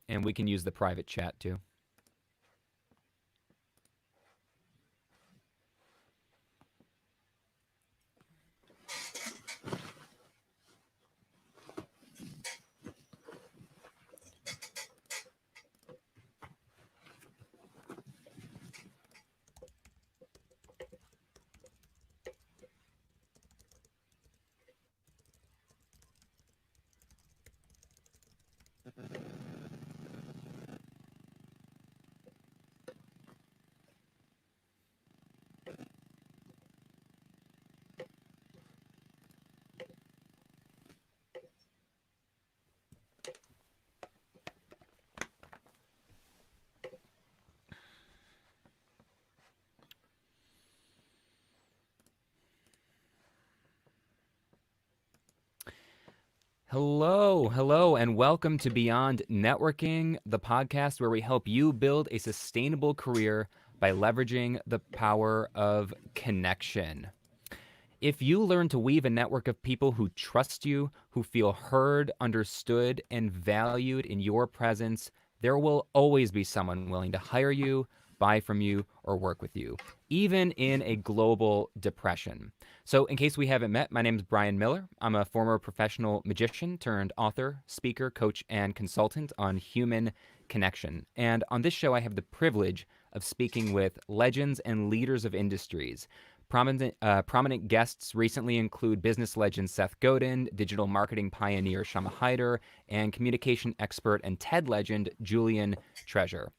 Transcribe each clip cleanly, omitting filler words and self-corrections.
and we can use the private chat too. Hello, and welcome to Beyond Networking, the podcast where we help you build a sustainable career by leveraging the power of connection. If you learn to weave a network of people who trust you, who feel heard, understood, and valued in your presence, there will always be someone willing to hire you, buy from you, or work with you, even in a global depression. So in case we haven't met, my name is Brian Miller. I'm a former professional magician turned author, speaker, coach, and consultant on human connection. And on this show, I have the privilege of speaking with legends and leaders of industries. Prominent guests recently include business legend Seth Godin, digital marketing pioneer Shama Hyder, and communication expert and TED legend Julian Treasure.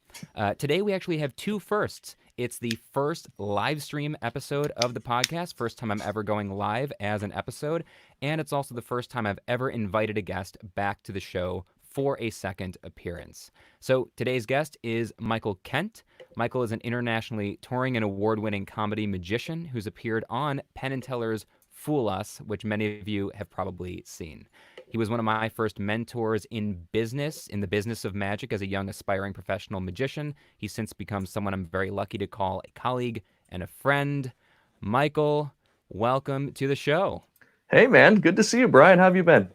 Today, we actually have two firsts. It's the first live stream episode of the podcast, first time I'm ever going live as an episode, and it's also the first time I've ever invited a guest back to the show for a second appearance. So today's guest is Michael Kent. Michael is an internationally touring and award-winning comedy magician who's appeared on Penn and Teller's Fool Us, which many of you have probably seen. He was one of my first mentors in the business of magic as a young aspiring professional magician. He's since become someone I'm very lucky to call a colleague and a friend. Michael, welcome to the show. Hey, man. Good to see you, Brian. How have you been?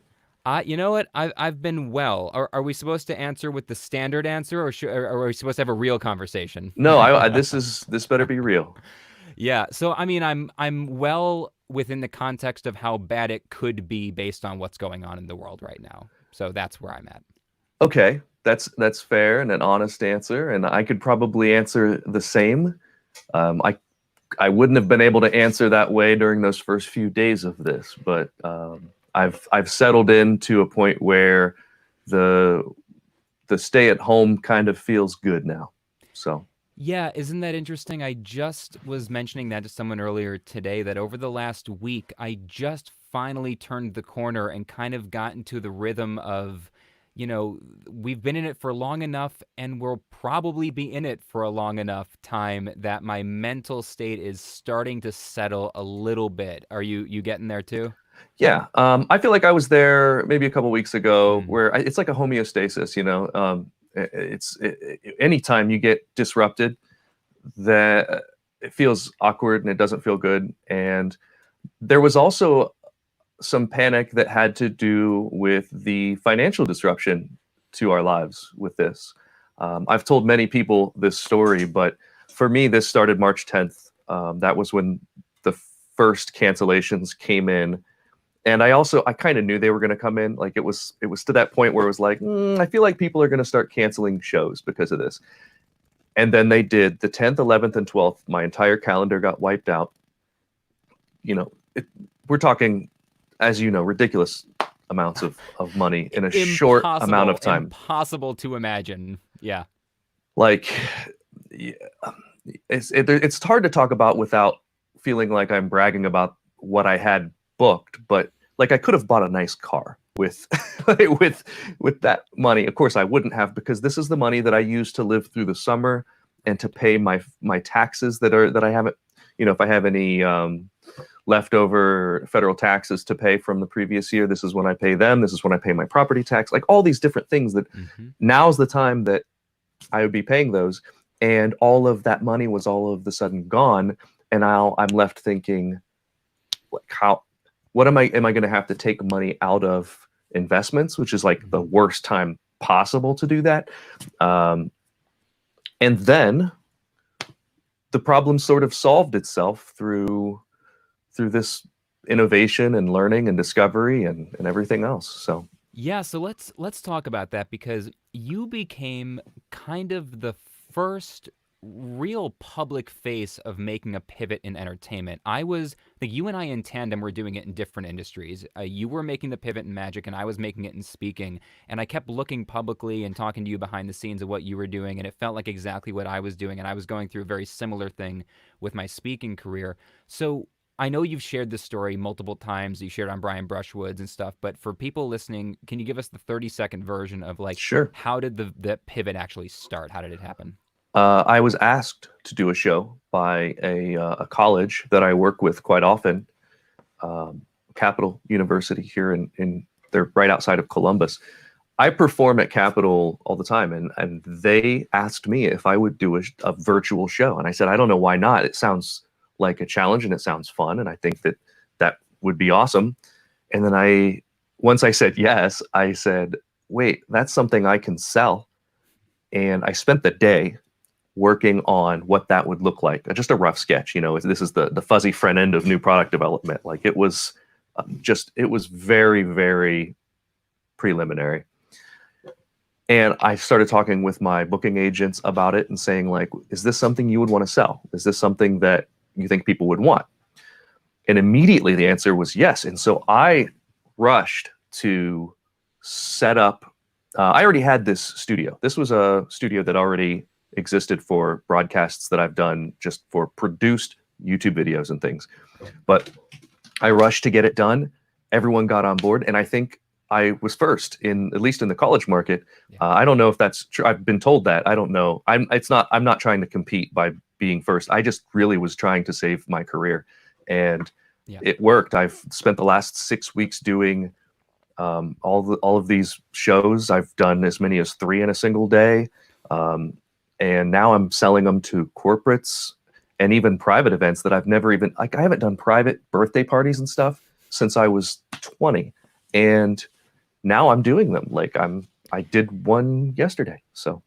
You know what? I've been well. Are we supposed to answer with the standard answer, or are we supposed to have a real conversation? No, this better be real. Yeah. So I mean, I'm well within the context of how bad it could be based on what's going on in the world right now. So that's where I'm at. Okay, that's fair and an honest answer, and I could probably answer the same. I wouldn't have been able to answer that way during those first few days of this, but I've settled into a point where the stay at home kind of feels good now. So yeah, isn't that interesting? I just was mentioning that to someone earlier today, that over the last week, I just finally turned the corner and kind of got into the rhythm of, we've been in it for long enough and we'll probably be in it for a long enough time that my mental state is starting to settle a little bit. Are you getting there too? Yeah, I feel like I was there maybe a couple weeks ago, where it's like a homeostasis. Anytime you get disrupted, that it feels awkward and it doesn't feel good. And there was also some panic that had to do with the financial disruption to our lives with this. I've told many people this story, but for me, this started March 10th. That was when the first cancellations came in. And I kind of knew they were going to come in. Like it was to that point where it was like, I feel like people are going to start canceling shows because of this. And then they did. The 10th, 11th, and 12th, my entire calendar got wiped out. We're talking, as you know, ridiculous amounts of money in a short amount of time. Impossible to imagine. Yeah. Like, it's hard to talk about without feeling like I'm bragging about what I had booked, but like I could have bought a nice car with with that money. Of course I wouldn't have, because this is the money that I use to live through the summer and to pay my taxes that I haven't, if I have any leftover federal taxes to pay from the previous year, this is when I pay them. This is when I pay my property tax, like all these different things that now's the time that I would be paying those. And all of that money was all of a sudden gone. And now I'm left thinking, like, what am I going to have to take money out of investments, which is like the worst time possible to do that. And then the problem sort of solved itself through this innovation and learning and discovery and everything else. So Yeah, so let's talk about that because you became kind of the first real public face of making a pivot in entertainment. I think you and I in tandem were doing it in different industries. You were making the pivot in magic, and I was making it in speaking. And I kept looking publicly and talking to you behind the scenes of what you were doing, and it felt like exactly what I was doing. And I was going through a very similar thing with my speaking career. So I know you've shared this story multiple times. You shared on Brian Brushwoods and stuff, but for people listening, can you give us the 30-second version of like sure. how did the pivot actually start? How did it happen? I was asked to do a show by a college that I work with quite often, Capital University here in they're right outside of Columbus. I perform at Capital all the time, and they asked me if I would do a virtual show, and I said I don't know why not. It sounds like a challenge and it sounds fun, and I think that that would be awesome. And then once I said yes, I said, wait, that's something I can sell. And I spent the day working on what that would look like. Just a rough sketch, this is the fuzzy front end of new product development. Like it was it was very, very preliminary. And I started talking with my booking agents about it and saying like, is this something you would want to sell? Is this something that you think people would want? And immediately the answer was yes. And so I rushed to set up, I already had this studio. This was a studio that already existed for broadcasts that I've done just for produced YouTube videos and things. But I rushed to get it done. Everyone got on board. And I think I was first at least in the college market. I don't know if that's true. I've been told that. I don't know. I'm not trying to compete by being first. I just really was trying to save my career, and it worked. I've spent the last 6 weeks doing all of these shows. I've done as many as 3 in a single day, and now I'm selling them to corporates and even private events that I've never even I haven't done private birthday parties and stuff since I was 20, and now I'm doing them. Like I did one yesterday. So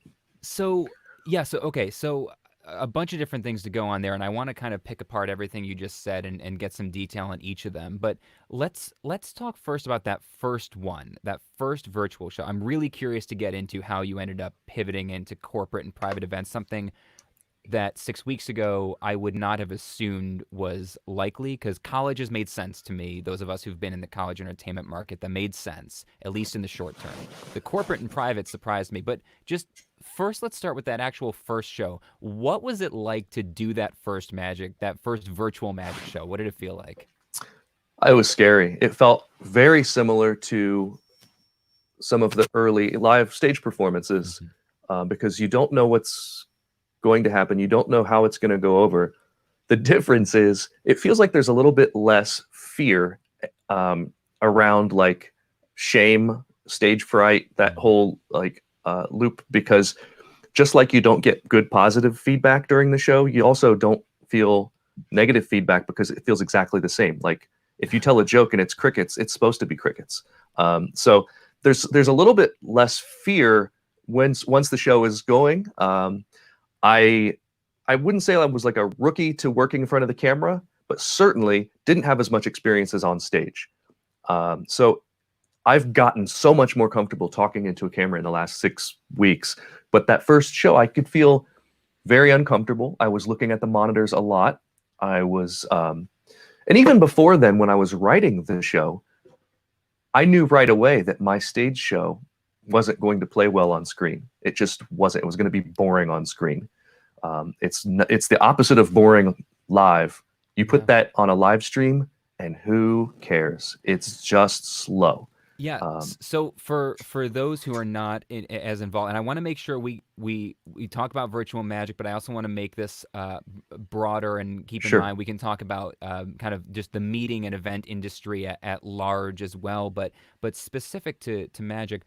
okay. So a bunch of different things to go on there, and I want to kind of pick apart everything you just said and get some detail on each of them. But let's talk first about that first one, that first virtual show. I'm really curious to get into how you ended up pivoting into corporate and private events, something that 6 weeks ago I would not have assumed was likely, because colleges made sense to me. Those of us who've been in the college entertainment market, that made sense, at least in the short term. The corporate and private surprised me. But just first, let's start with that actual first show. What was it like to do that first virtual magic show? What did it feel like? It was scary. It felt very similar to some of the early live stage performances, because you don't know what's going to happen. You don't know how it's going to go over. The difference is it feels like there's a little bit less fear around like shame, stage fright, that whole loop, because just like you don't get good positive feedback during the show, you also don't feel negative feedback because it feels exactly the same. Like if you tell a joke and it's crickets, it's supposed to be crickets. So there's a little bit less fear once the show is going. I wouldn't say I was like a rookie to working in front of the camera, but certainly didn't have as much experience as on stage. So I've gotten so much more comfortable talking into a camera in the last 6 weeks. But that first show, I could feel very uncomfortable. I was looking at the monitors a lot. I was, and even before then, when I was writing the show, I knew right away that my stage show wasn't going to play well on screen. It just wasn't. It was going to be boring on screen. It's the opposite of boring live. You put that on a live stream, and who cares? It's just slow. Yeah. So for those who are not as involved, and I want to make sure we talk about virtual magic, but I also want to make this broader and keep in mind we can talk about kind of just the meeting and event industry at large as well. But specific to magic,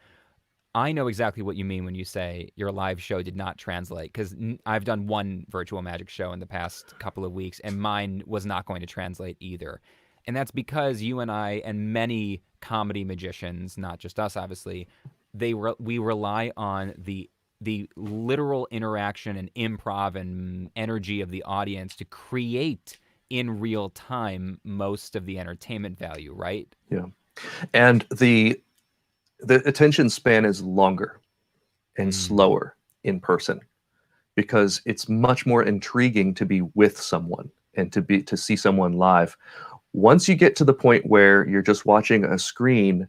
I know exactly what you mean when you say your live show did not translate, because I've done one virtual magic show in the past couple of weeks, and mine was not going to translate either. And that's because you and I and many comedy magicians, not just us, obviously, we rely on the literal interaction and improv and energy of the audience to create in real time most of the entertainment value, right? Yeah. And the attention span is longer and Mm. slower in person because it's much more intriguing to be with someone and to see someone live. Once you get to the point where you're just watching a screen,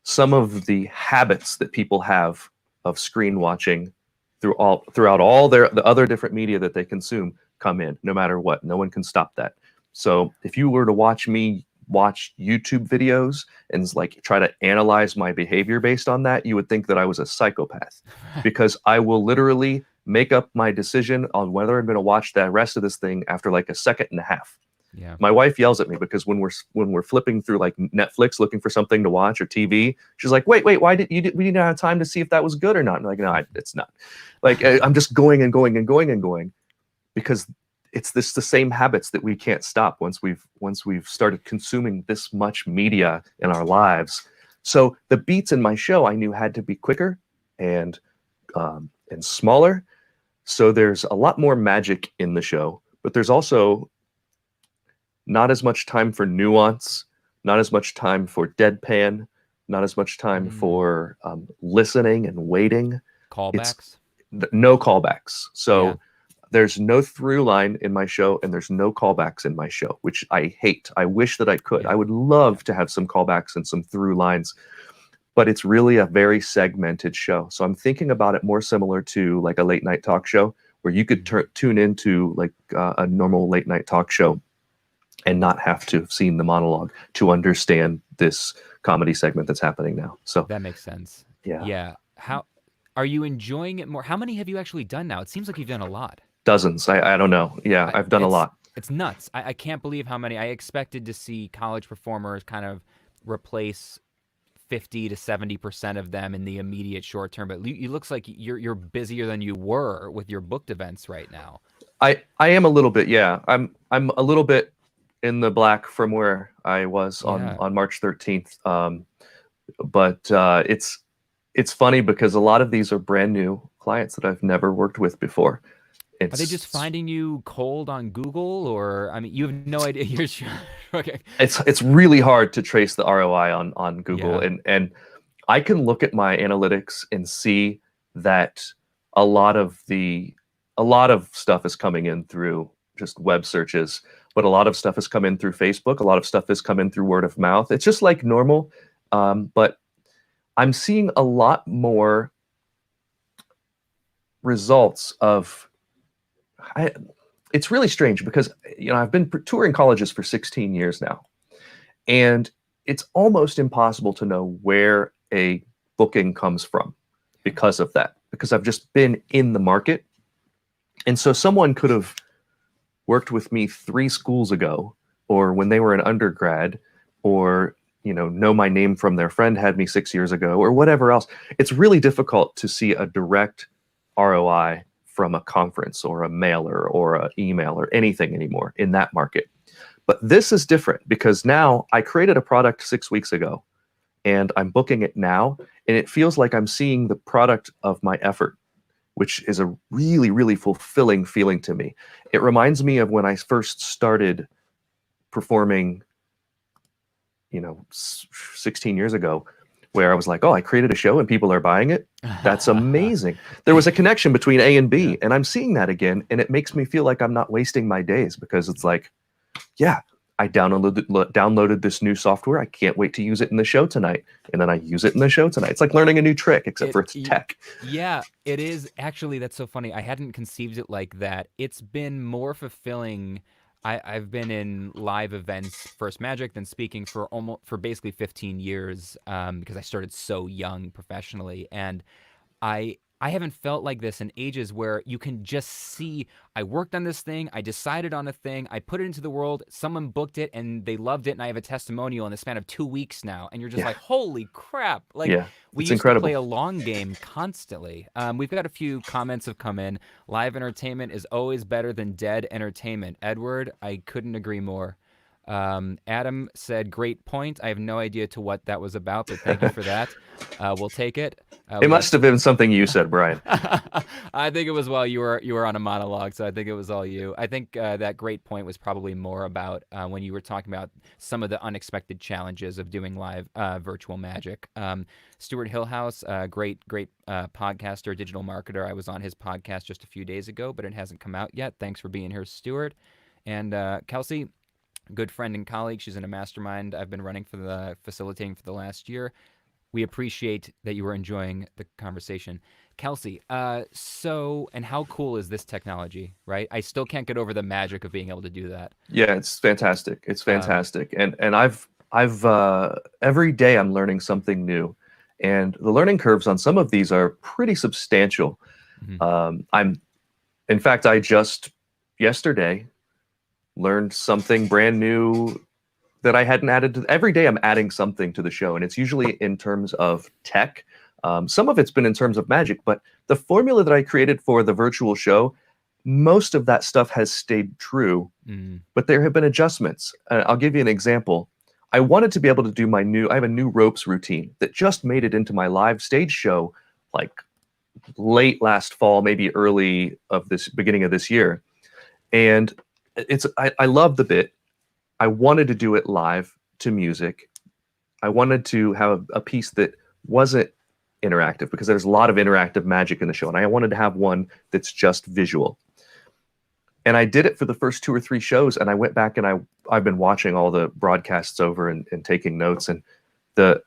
some of the habits that people have of screen watching throughout all the other different media that they consume come in no matter what. No one can stop that. So if you were to watch me watch YouTube videos and like try to analyze my behavior based on that, you would think that I was a psychopath because I will literally make up my decision on whether I'm going to watch the rest of this thing after like a second and a half. Yeah. My wife yells at me because when we're flipping through like Netflix looking for something to watch or TV, she's like, "Wait, why we didn't have time to see if that was good or not?" And I'm like, "No, it's not." Like I'm just going and going and going and going because it's the same habits that we can't stop once we've started consuming this much media in our lives. So the beats in my show I knew had to be quicker and smaller. So there's a lot more magic in the show, but there's also not as much time for nuance, not as much time for deadpan, not as much time Mm. for listening and waiting. It's Callbacks. no callbacks. Yeah. So there's no through line in my show and there's no callbacks in my show, which I hate. I wish that I could. Yeah. I would Yeah. love to have some callbacks and some through lines, but it's really a very segmented show. So I'm thinking about it more similar to like a late night talk show where you could Mhm. tune into like a normal late night talk show and not have to have seen the monologue to understand this comedy segment that's happening now. So That makes sense. yeah, Yeah. How are you enjoying it more? How many have you actually done now? It seems like you've done a lot. dozens. I don't know. Yeah, I, I've done a it's lot. it's nuts. I can't believe how many. I expected to see college performers kind of replace 50 to 70% of them in the immediate short term, but it looks like you're busier than you were with your booked events right now. I am a little bit. Yeah, I'm a little bit in the black from where I was on Yeah. March 13th. But it's funny because a lot of these are brand new clients that I've never worked with before. Are they just It's finding you cold on Google, or I mean, you have no idea. Okay. it's really hard to trace the ROI on Google, Yeah. and I can look at my analytics and see that a lot of the a lot of stuff is coming in through just web searches, but a lot of stuff has come in through Facebook. A lot of stuff has come in through word of mouth. It's just like normal, but I'm seeing a lot more results of. I, it's really strange because I've been touring colleges for 16 years now, and it's almost impossible to know where a booking comes from because of that, because I've just been in the market. And so someone could have worked with me 3 schools ago, or when they were an undergrad, or know my name from their friend had me 6 years ago, or whatever else. It's really difficult to see a direct ROI from a conference or a mailer or an email or anything anymore in that market. But this is different because now I created a product 6 weeks ago and I'm booking it now. And it feels like I'm seeing the product of my effort, which is a really, really fulfilling feeling to me. It reminds me of when I first started performing, 16 years ago, where I was like, oh, I created a show and people are buying it. That's amazing. There was a connection between A and Yeah. B, and I'm seeing that again. And it makes me feel like I'm not wasting my days because it's like, yeah, I downloaded this new software. I can't wait to use it in the show tonight. And then I use it in the show tonight. It's like learning a new trick, except It, for it's tech. yeah, it is actually. That's so funny. I hadn't conceived it like that. It's been more fulfilling. I've been in live events, first magic, then speaking for basically 15 years, because I started so young professionally, and I haven't felt like this in ages where you can just see I worked on this thing, I decided on a thing, I put it into the world, someone booked it and they loved it and I have a testimonial in the span of 2 weeks now and you're just Yeah, like, "Holy crap." Like yeah, we it's used to play incredible. a long game constantly. We've got a few comments have come in. Live entertainment is always better than dead entertainment. Edward, I couldn't agree more. Adam said, "Great point. I have no idea to what that was about, but thank you for that. We'll take it." It We got. must have been something you said, Brian. I think it was while you were on a monologue, so I think it was all you. I think that great point was probably more about when you were talking about some of the unexpected challenges of doing live virtual magic. Stuart Hillhouse, great podcaster, digital marketer. I was on his podcast just a few days ago, but it hasn't come out yet. Thanks for being here, Stuart. And Kelsey, good friend and colleague. She's in a mastermind I've been running for the facilitating for the last year. We appreciate that you were enjoying the conversation. Kelsey, and how cool is this technology, right? I still can't get over the magic of being able to do that. Yeah, it's fantastic. It's fantastic. And I've every day I'm learning something new. And the learning curves on some of these are pretty substantial. In fact, I just yesterday learned something brand new that I hadn't added to. Every day I'm adding something to the show, and it's usually in terms of tech. Some of it's been in terms of magic, but the formula that I created for the virtual show, most of that stuff has stayed true, but there have been adjustments. I'll give you an example. I wanted to be able to do I have a new ropes routine that just made it into my live stage show, like late last fall, maybe beginning of this year. And I love the bit. I wanted to do it live to music. I wanted to have a piece that wasn't interactive because there's a lot of interactive magic in the show. And I wanted to have one that's just visual. And I did it for the first 2 or 3 shows. And I went back and I've been watching all the broadcasts over and taking notes. And the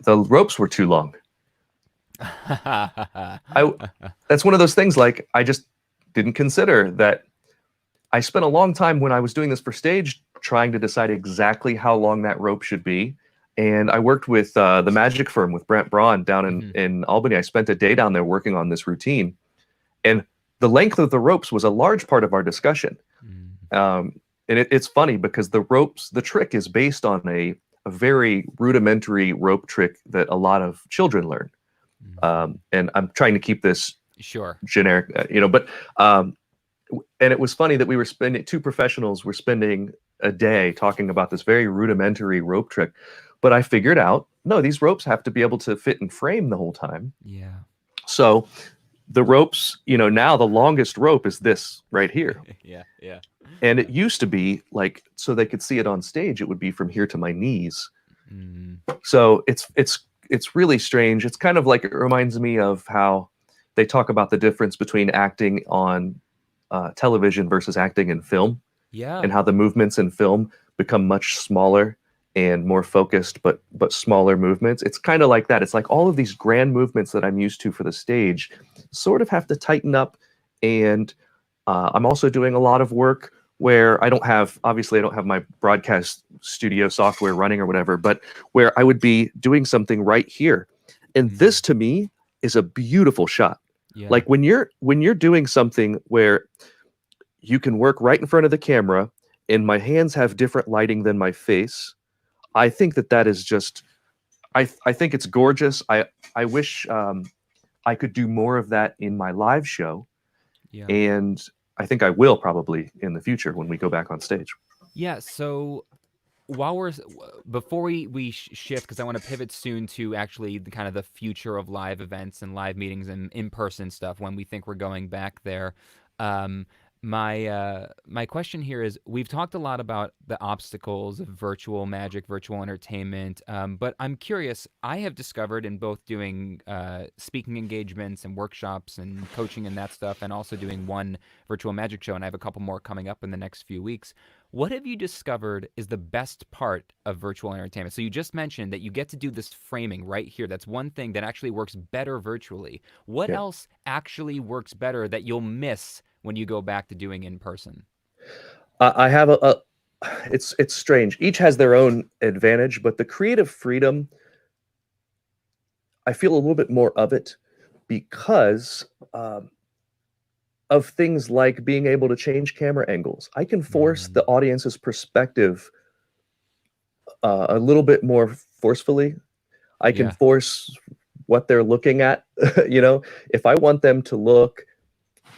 ropes were too long. That's one of those things, like, I just didn't consider that. I spent a long time when I was doing this for stage trying to decide exactly how long that rope should be. And I worked with the magic firm with Brent Braun down in Albany. I spent a day down there working on this routine. And the length of the ropes was a large part of our discussion. And it's funny because the trick is based on a very rudimentary rope trick that a lot of children learn. And I'm trying to keep this generic, but and it was funny that 2 professionals were spending a day talking about this very rudimentary rope trick. But I figured out, no, these ropes have to be able to fit in frame the whole time. Yeah. So the ropes, now the longest rope is this right here. Yeah. And it used to be like, so they could see it on stage, it would be from here to my knees. So it's really strange. It's kind of like, it reminds me of how they talk about the difference between acting on television versus acting in film, and how the movements in film become much smaller and more focused, but smaller movements. It's kind of like that. It's like all of these grand movements that I'm used to for the stage sort of have to tighten up. And I'm also doing a lot of work where I don't have my broadcast studio software running or whatever, but where I would be doing something right here. And this to me is a beautiful shot. Yeah. Like when you're doing something where you can work right in front of the camera and my hands have different lighting than my face, I think that is just, I think it's gorgeous. I wish I could do more of that in my live show. Yeah. And I think I will probably in the future when we go back on stage. Yeah. So before we shift, because I want to pivot soon to actually the future of live events and live meetings and in-person stuff when we think we're going back there. My question here is, we've talked a lot about the obstacles of virtual magic, virtual entertainment, but I'm curious. I have discovered in both doing speaking engagements and workshops and coaching and that stuff, and also doing one virtual magic show, and I have a couple more coming up in the next few weeks. What have you discovered is the best part of virtual entertainment? So you just mentioned that you get to do this framing right here. That's one thing that actually works better virtually. What else actually works better that you'll miss when you go back to doing in person? I have it's strange. Each has their own advantage, but the creative freedom, I feel a little bit more of it because of things like being able to change camera angles. I can force the audience's perspective a little bit more forcefully. I can force what they're looking at. If I want them to look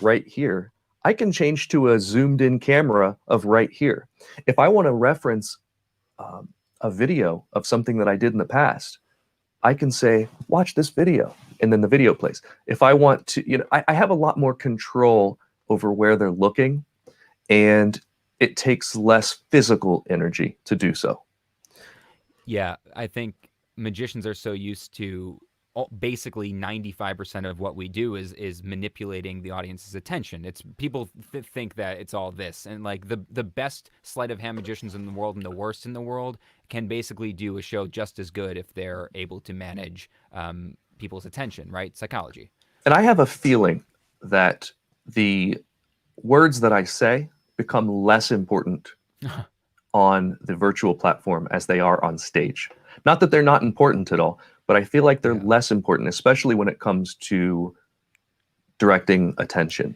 right here, I can change to a zoomed in camera of right here. If I want to reference a video of something that I did in the past, I can say, watch this video, and then the video plays. If I want to, I have a lot more control over where they're looking, and it takes less physical energy to do so. Yeah, I think magicians are so used to basically 95% of what we do is manipulating the audience's attention. It's people think that it's all this, and like the best sleight of hand magicians in the world and the worst in the world can basically do a show just as good if they're able to manage people's attention, right? Psychology. And I have a feeling that the words that I say become less important on the virtual platform as they are on stage. Not that they're not important at all, but I feel like they're less important, especially when it comes to directing attention.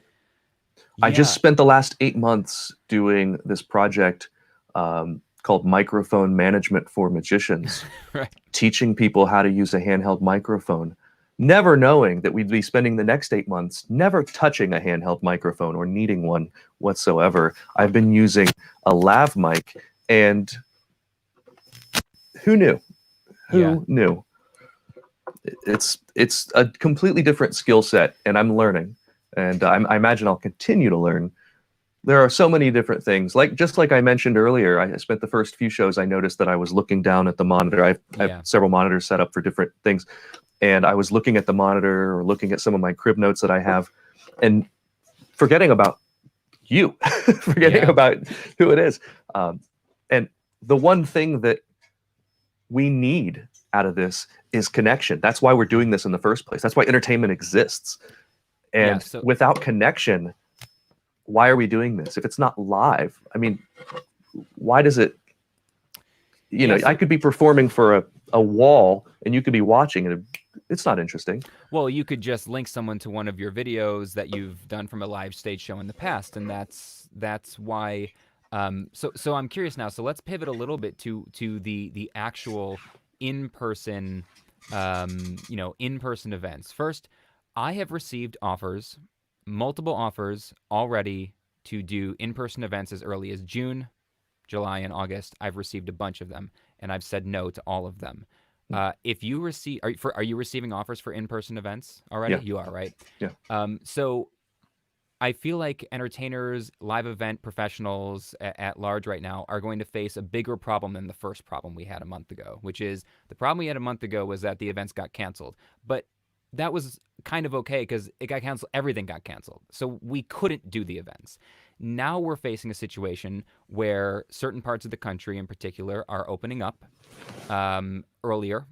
I just spent the last 8 months doing this project called Microphone Management for Magicians, Right. teaching people how to use a handheld microphone, never knowing that we'd be spending the next 8 months never touching a handheld microphone or needing one whatsoever. I've been using a lav mic, and who knew? Who knew? It's a completely different skill set, and I'm learning, and I imagine I'll continue to learn. There are so many different things. Just like I mentioned earlier, I spent the first few shows, I noticed that I was looking down at the monitor. I have several monitors set up for different things, and I was looking at the monitor or looking at some of my crib notes that I have, and forgetting about you, forgetting about who it is. And the one thing that we need out of this is connection. That's why we're doing this in the first place. That's why entertainment exists. And without connection, why are we doing this? If it's not live, I mean, why does it, I could be performing for a wall and you could be watching, and it's not interesting. Well, you could just link someone to one of your videos that you've done from a live stage show in the past, and that's why. So I'm curious now. So let's pivot a little bit to the actual in-person, in-person events. First, I have received offers, multiple offers already to do in-person events as early as June, July, and August. I've received a bunch of them, and I've said no to all of them. If you receive, are you receiving offers for in-person events already? Yeah. You are, right? Yeah. So I feel like entertainers, live event professionals at large right now are going to face a bigger problem than the first problem we had a month ago, which is the problem we had a month ago was that the events got canceled. But that was kind of okay because it got canceled. Everything got canceled. So we couldn't do the events. Now we're facing a situation where certain parts of the country in particular are opening up earlier.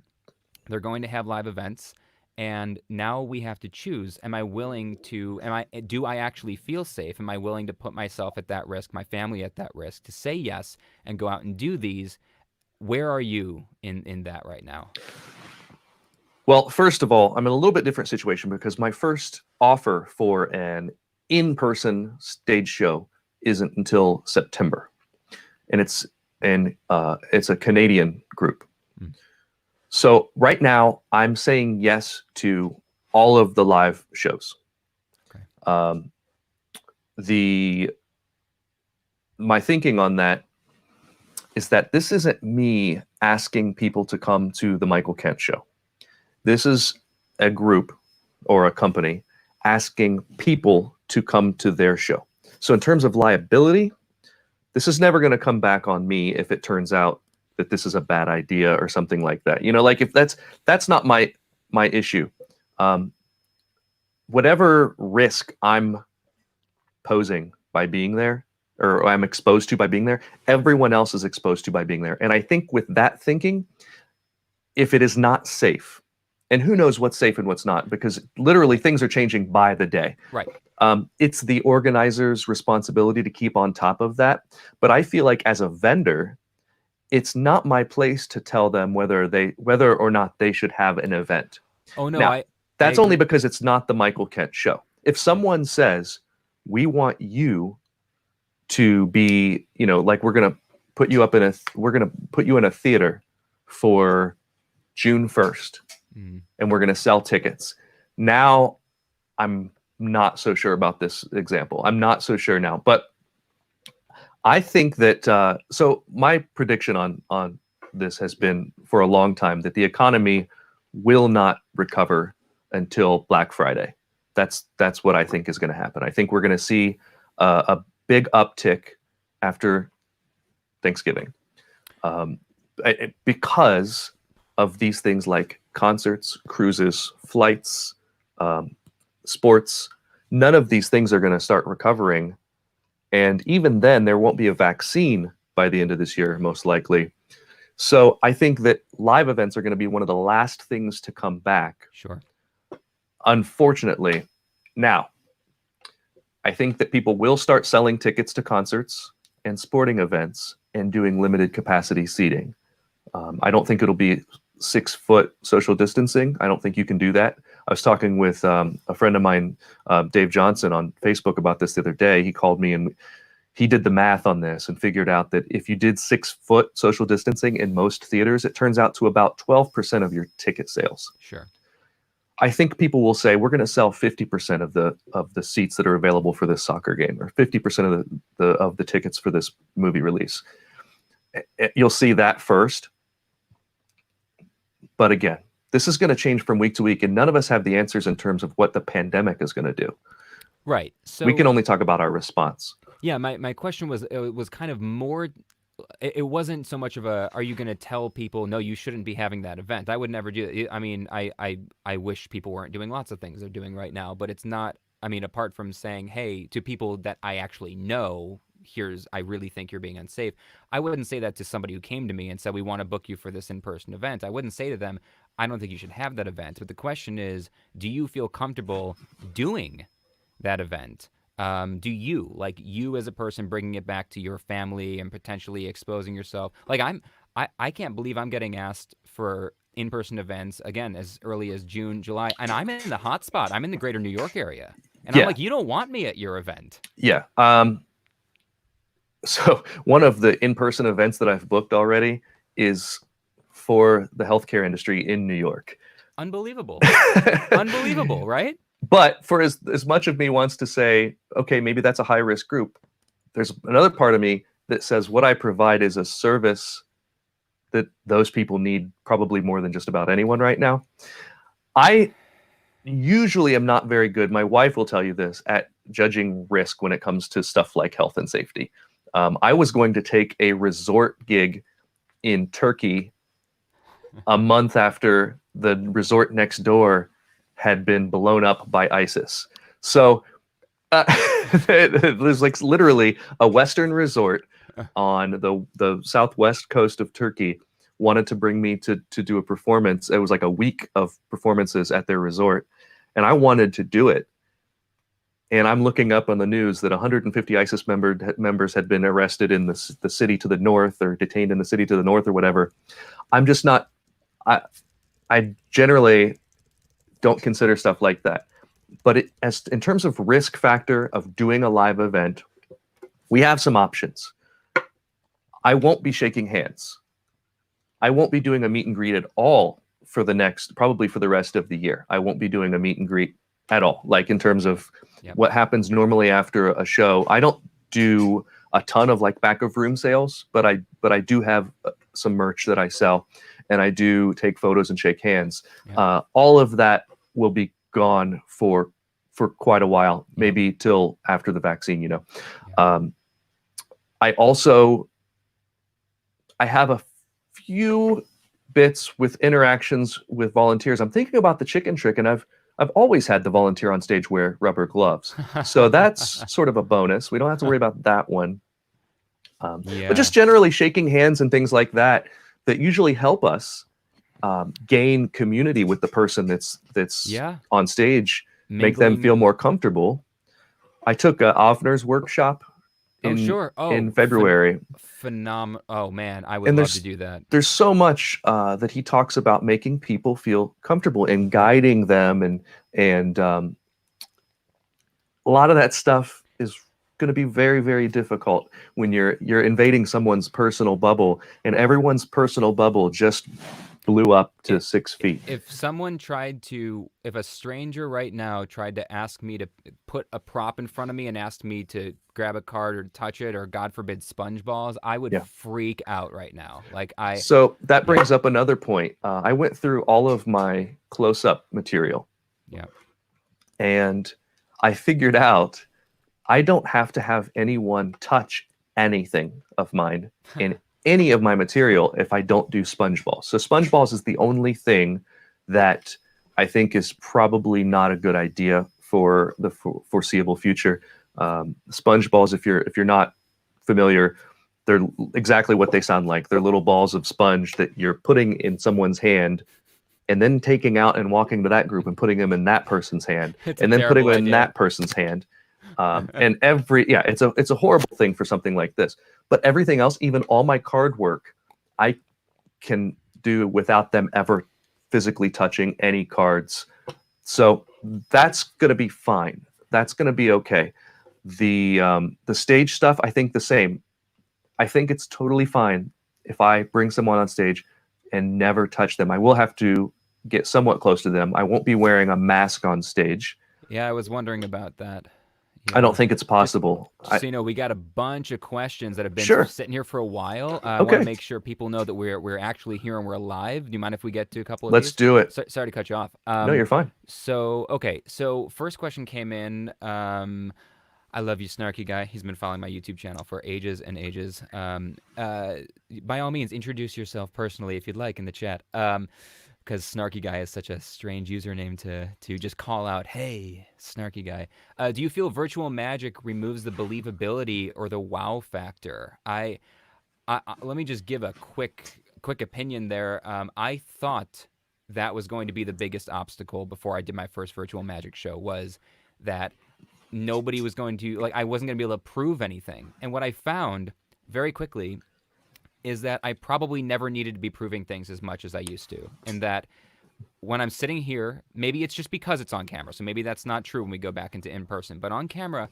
They're going to have live events. And now we have to choose, do I actually feel safe? Am I willing to put myself at that risk, my family at that risk, to say yes and go out and do these? Where are you in that right now? Well, first of all, I'm in a little bit different situation because my first offer for an in-person stage show isn't until September. And it's a Canadian group. So right now, I'm saying yes to all of the live shows. Okay. My thinking on that is that this isn't me asking people to come to the Michael Kent show. This is a group or a company asking people to come to their show. So in terms of liability, this is never going to come back on me if it turns out that this is a bad idea or something like that. Like if that's not my issue. Whatever risk I'm posing by being there, or I'm exposed to by being there, everyone else is exposed to by being there. And I think with that thinking, if it is not safe, and who knows what's safe and what's not, because literally things are changing by the day. Right. It's the organizer's responsibility to keep on top of that. But I feel like as a vendor, it's not my place to tell them whether or not they should have an event. Oh no, now, that's only because it's not the Michael Kent show. If someone says, we want you to be, like we're going to put you in a theater for June 1st, and we're going to sell tickets. Now I'm not so sure about this example. I'm not so sure now, but I think that so my prediction on this has been for a long time that the economy will not recover until Black Friday. That's what I think is going to happen. I think we're going to see a big uptick after Thanksgiving, because of these things like concerts, cruises, flights, sports. None of these things are going to start recovering, and even then, there won't be a vaccine by the end of this year, most likely. So I think that live events are going to be one of the last things to come back. Sure. Unfortunately, now I think that people will start selling tickets to concerts and sporting events and doing limited capacity seating. I don't think it'll be 6-foot social distancing. I don't think you can do that. I was talking with a friend of mine, Dave Johnson, on Facebook about this the other day. He called me and he did the math on this and figured out that if you did 6-foot social distancing in most theaters, it turns out to about 12% of your ticket sales. Sure. I think people will say we're going to sell 50% of the seats that are available for this soccer game, or 50% of the tickets for this movie release. You'll see that first. But again, this is going to change from week to week, and none of us have the answers in terms of what the pandemic is going to do. Right. So we can only talk about our response. Yeah, my question was, it was kind of more, it wasn't so much of a, are you going to tell people, no, you shouldn't be having that event? I would never do it. I mean, I wish people weren't doing lots of things they're doing right now, but it's not, I mean, apart from saying, hey, to people that I actually know, I really think you're being unsafe. I wouldn't say that to somebody who came to me and said, we want to book you for this in-person event. I wouldn't say to them, I don't think you should have that event. But the question is, do you feel comfortable doing that event? Do you as a person, bringing it back to your family and potentially exposing yourself? Like I can't believe I'm getting asked for in-person events again as early as June, July, and I'm in the hot spot. I'm in the greater New York area, and I'm like, you don't want me at your event. Yeah. So one of the in-person events that I've booked already is for the healthcare industry in New York. Unbelievable. Unbelievable, right? But for as much of me wants to say, okay, maybe that's a high-risk group, there's another part of me that says what I provide is a service that those people need probably more than just about anyone right now. I usually am not very good, my wife will tell you this, at judging risk when it comes to stuff like health and safety. I was going to take a resort gig in Turkey a month after the resort next door had been blown up by ISIS. So it was like literally a Western resort on the southwest coast of Turkey wanted to bring me to do a performance. It was like a week of performances at their resort, and I wanted to do it. And I'm looking up on the news that 150 ISIS members had been arrested in the city to the north, or detained in the city to the north, or whatever. I'm just not. I generally don't consider stuff like that. But as in terms of risk factor of doing a live event, we have some options. I won't be shaking hands. I won't be doing a meet and greet at all probably for the rest of the year. I won't be doing a meet and greet at all. Like in terms of what happens normally after a show, I don't do a ton of like back of room sales, but I do have some merch that I sell, and I do take photos and shake hands. All of that will be gone for quite a while, maybe till after the vaccine. I have a few bits with interactions with volunteers. I'm thinking about the chicken trick, and I've always had the volunteer on stage wear rubber gloves. So that's sort of a bonus. We don't have to worry about that one. But just generally shaking hands and things like that usually help us gain community with the person that's on stage, make them feel more comfortable. I took a Offner's workshop in February. Phenomenal. Oh man, I would love to do that. There's so much that he talks about making people feel comfortable and guiding them, and a lot of that stuff is going to be very, very difficult when you're invading someone's personal bubble, and everyone's personal bubble just blew up to 6 feet. If a stranger right now tried to ask me to put a prop in front of me and asked me to grab a card or touch it, or God forbid sponge balls, I would Yeah. freak out right now. So that brings up another point. I went through all of my close-up material, Yeah. and I figured out I don't have to have anyone touch anything of mine in any of my material if I don't do sponge balls. So sponge balls is the only thing that I think is probably not a good idea for the foreseeable future. Sponge balls, if you're not familiar, they're exactly what they sound like. They're little balls of sponge that you're putting in someone's hand and then taking out and walking to that group and putting them in that person's hand, It's and a then putting terrible them in idea. that person's hand. And it's a horrible thing for something like this. But everything else, even all my card work, I can do without them ever physically touching any cards. So that's going to be fine. That's going to be okay. The stage stuff, I think the same. I think it's totally fine if I bring someone on stage and never touch them. I will have to get somewhat close to them. I won't be wearing a mask on stage. Yeah, I was wondering about that. I don't think it's possible. Just so you know, we got a bunch of questions that have been Sure. sitting here for a while. I want Okay. to make sure people know that we're actually here and we're live. Do you mind if we get to a couple of Let's these? do it. Sorry to cut you off. No, you're fine. So, okay. So, first question came in. I love you, Snarky Guy. He's been following my YouTube channel for ages and ages. By all means, introduce yourself personally if you'd like in the chat. Because Snarky Guy is such a strange username to just call out, hey, Snarky Guy. Do you feel virtual magic removes the believability or the wow factor? I let me just give a quick opinion there. I thought that was going to be the biggest obstacle before I did my first virtual magic show, was that nobody was going to, I wasn't going to be able to prove anything. And what I found very quickly is that I probably never needed to be proving things as much as I used to. And that when I'm sitting here, maybe it's just because it's on camera, so maybe that's not true when we go back into in-person, but on camera,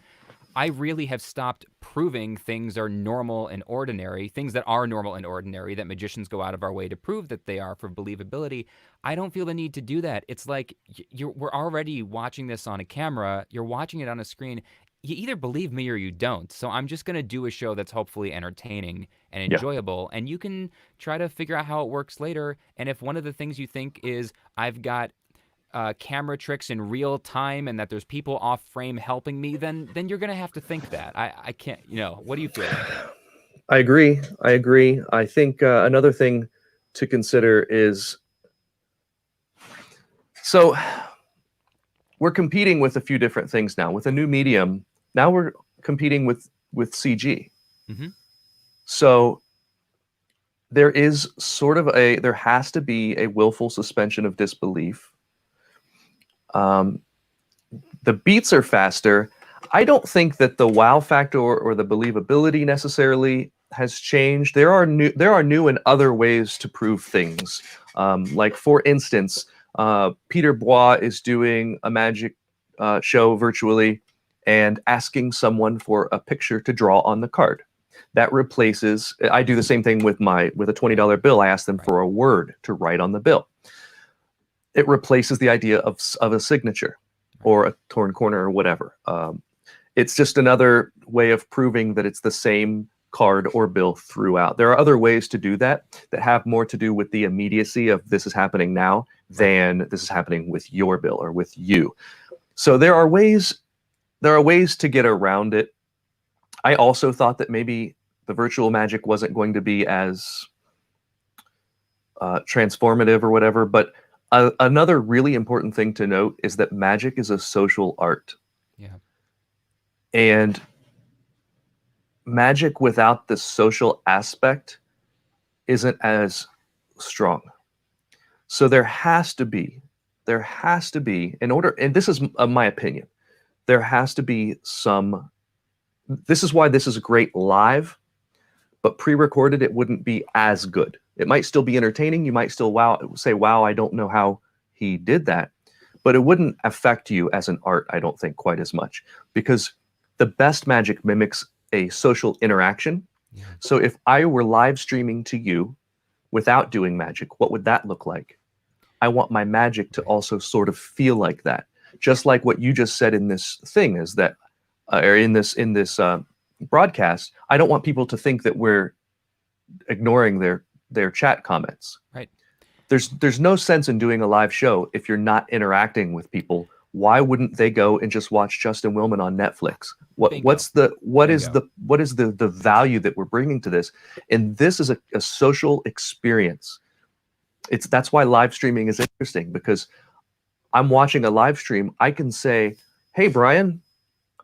I really have stopped proving things are normal and ordinary, things that are normal and ordinary, that magicians go out of our way to prove that they are for believability. I don't feel the need to do that. It's like we're already watching this on a camera, you're watching it on a screen. You either believe me or you don't. So I'm just going to do a show that's hopefully entertaining and enjoyable. And you can try to figure out how it works later. And if one of the things you think is I've got camera tricks in real time and that there's people off frame helping me, then you're going to have to think that. I can't, what do you feel? I agree. I think another thing to consider is, so we're competing with a few different things now. With a new medium, now we're competing with CG. Mm-hmm. So there is there has to be a willful suspension of disbelief. The beats are faster. I don't think that the wow factor or the believability necessarily has changed. There are new and other ways to prove things. Like, for instance, Peter Bois is doing a magic show virtually and asking someone for a picture to draw on the card. That replaces, I do the same thing with a $20 bill. I ask them for a word to write on the bill. It replaces the idea of a signature or a torn corner or whatever. It's just another way of proving that it's the same card or bill throughout. There are other ways to do that have more to do with the immediacy of this is happening now than this is happening with your bill or with you. So there are ways to get around it. I also thought that maybe the virtual magic wasn't going to be as transformative or whatever, but another really important thing to note is that magic is a social art. Yeah. And magic without the social aspect isn't as strong. So there has to be, in order, and this is my opinion, there has to be some, this is why this is great live, but pre-recorded it wouldn't be as good. It might still be entertaining. You might still say, wow, I don't know how he did that. But it wouldn't affect you as an art, I don't think, quite as much. Because the best magic mimics a social interaction. Yeah. So if I were live streaming to you without doing magic? What would that look like? I want my magic to Right. also sort of feel like that. Just like what you just said in this thing is that, or in this broadcast, I don't want people to think that we're ignoring their chat comments. Right. There's no sense in doing a live show if you're not interacting with people. Why wouldn't they go and just watch Justin Willman on Netflix? Bingo. What is Bingo. the value that we're bringing to this? And this is a social experience. That's why live streaming is interesting, because I'm watching a live stream. I can say, "Hey Brian,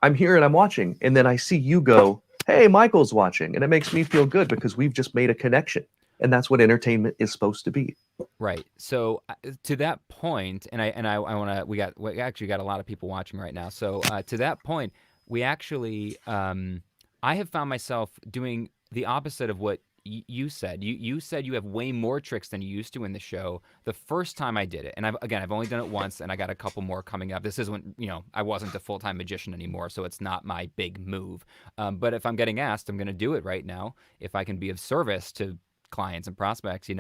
I'm here and I'm watching," and then I see you go, "Hey, Michael's watching," and it makes me feel good because we've just made a connection, and that's what entertainment is supposed to be. Right. So to that point, I want to we actually got a lot of people watching right now. So to that point, we actually I have found myself doing the opposite of what you said. You said you have way more tricks than you used to in the show. The first time I did it, and I've only done it once, and I got a couple more coming up. This is when I wasn't a full-time magician anymore, so it's not my big move. But if I'm getting asked, I'm going to do it right now if I can be of service to clients and prospects.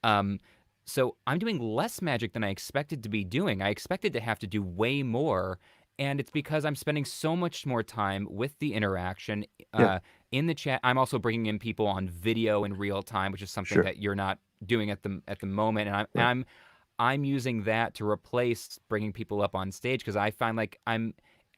Um, so I'm doing less magic than I expected to be doing. I expected to have to do way more. And it's because I'm spending so much more time with the interaction Yeah, in the chat. I'm also bringing in people on video in real time, which is something sure. that you're not doing at the moment. And I'm and Right. I'm I'm using that to replace bringing people up on stage because I find like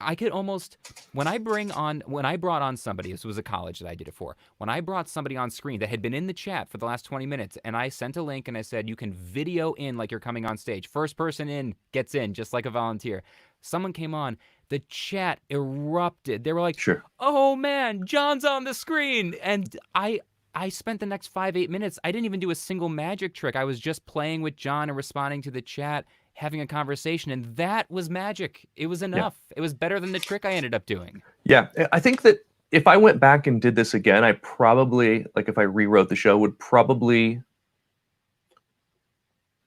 I could almost when I brought on somebody, this was a college that I did it for. When I brought somebody on screen that had been in the chat for the last 20 minutes and I sent a link and I said you can video in like you're coming on stage. First person in gets in just like a volunteer. Someone came on, the chat erupted. They were like, Sure. "Oh man, John's on the screen." And I spent the next 5-8 minutes. I didn't even do a single magic trick. I was just playing with John and responding to the chat, having a conversation, and that was magic. It was Yeah. enough. It was better than the trick I ended up doing. Yeah. I think that if I went back and did this again, I probably, like if I rewrote the show, would probably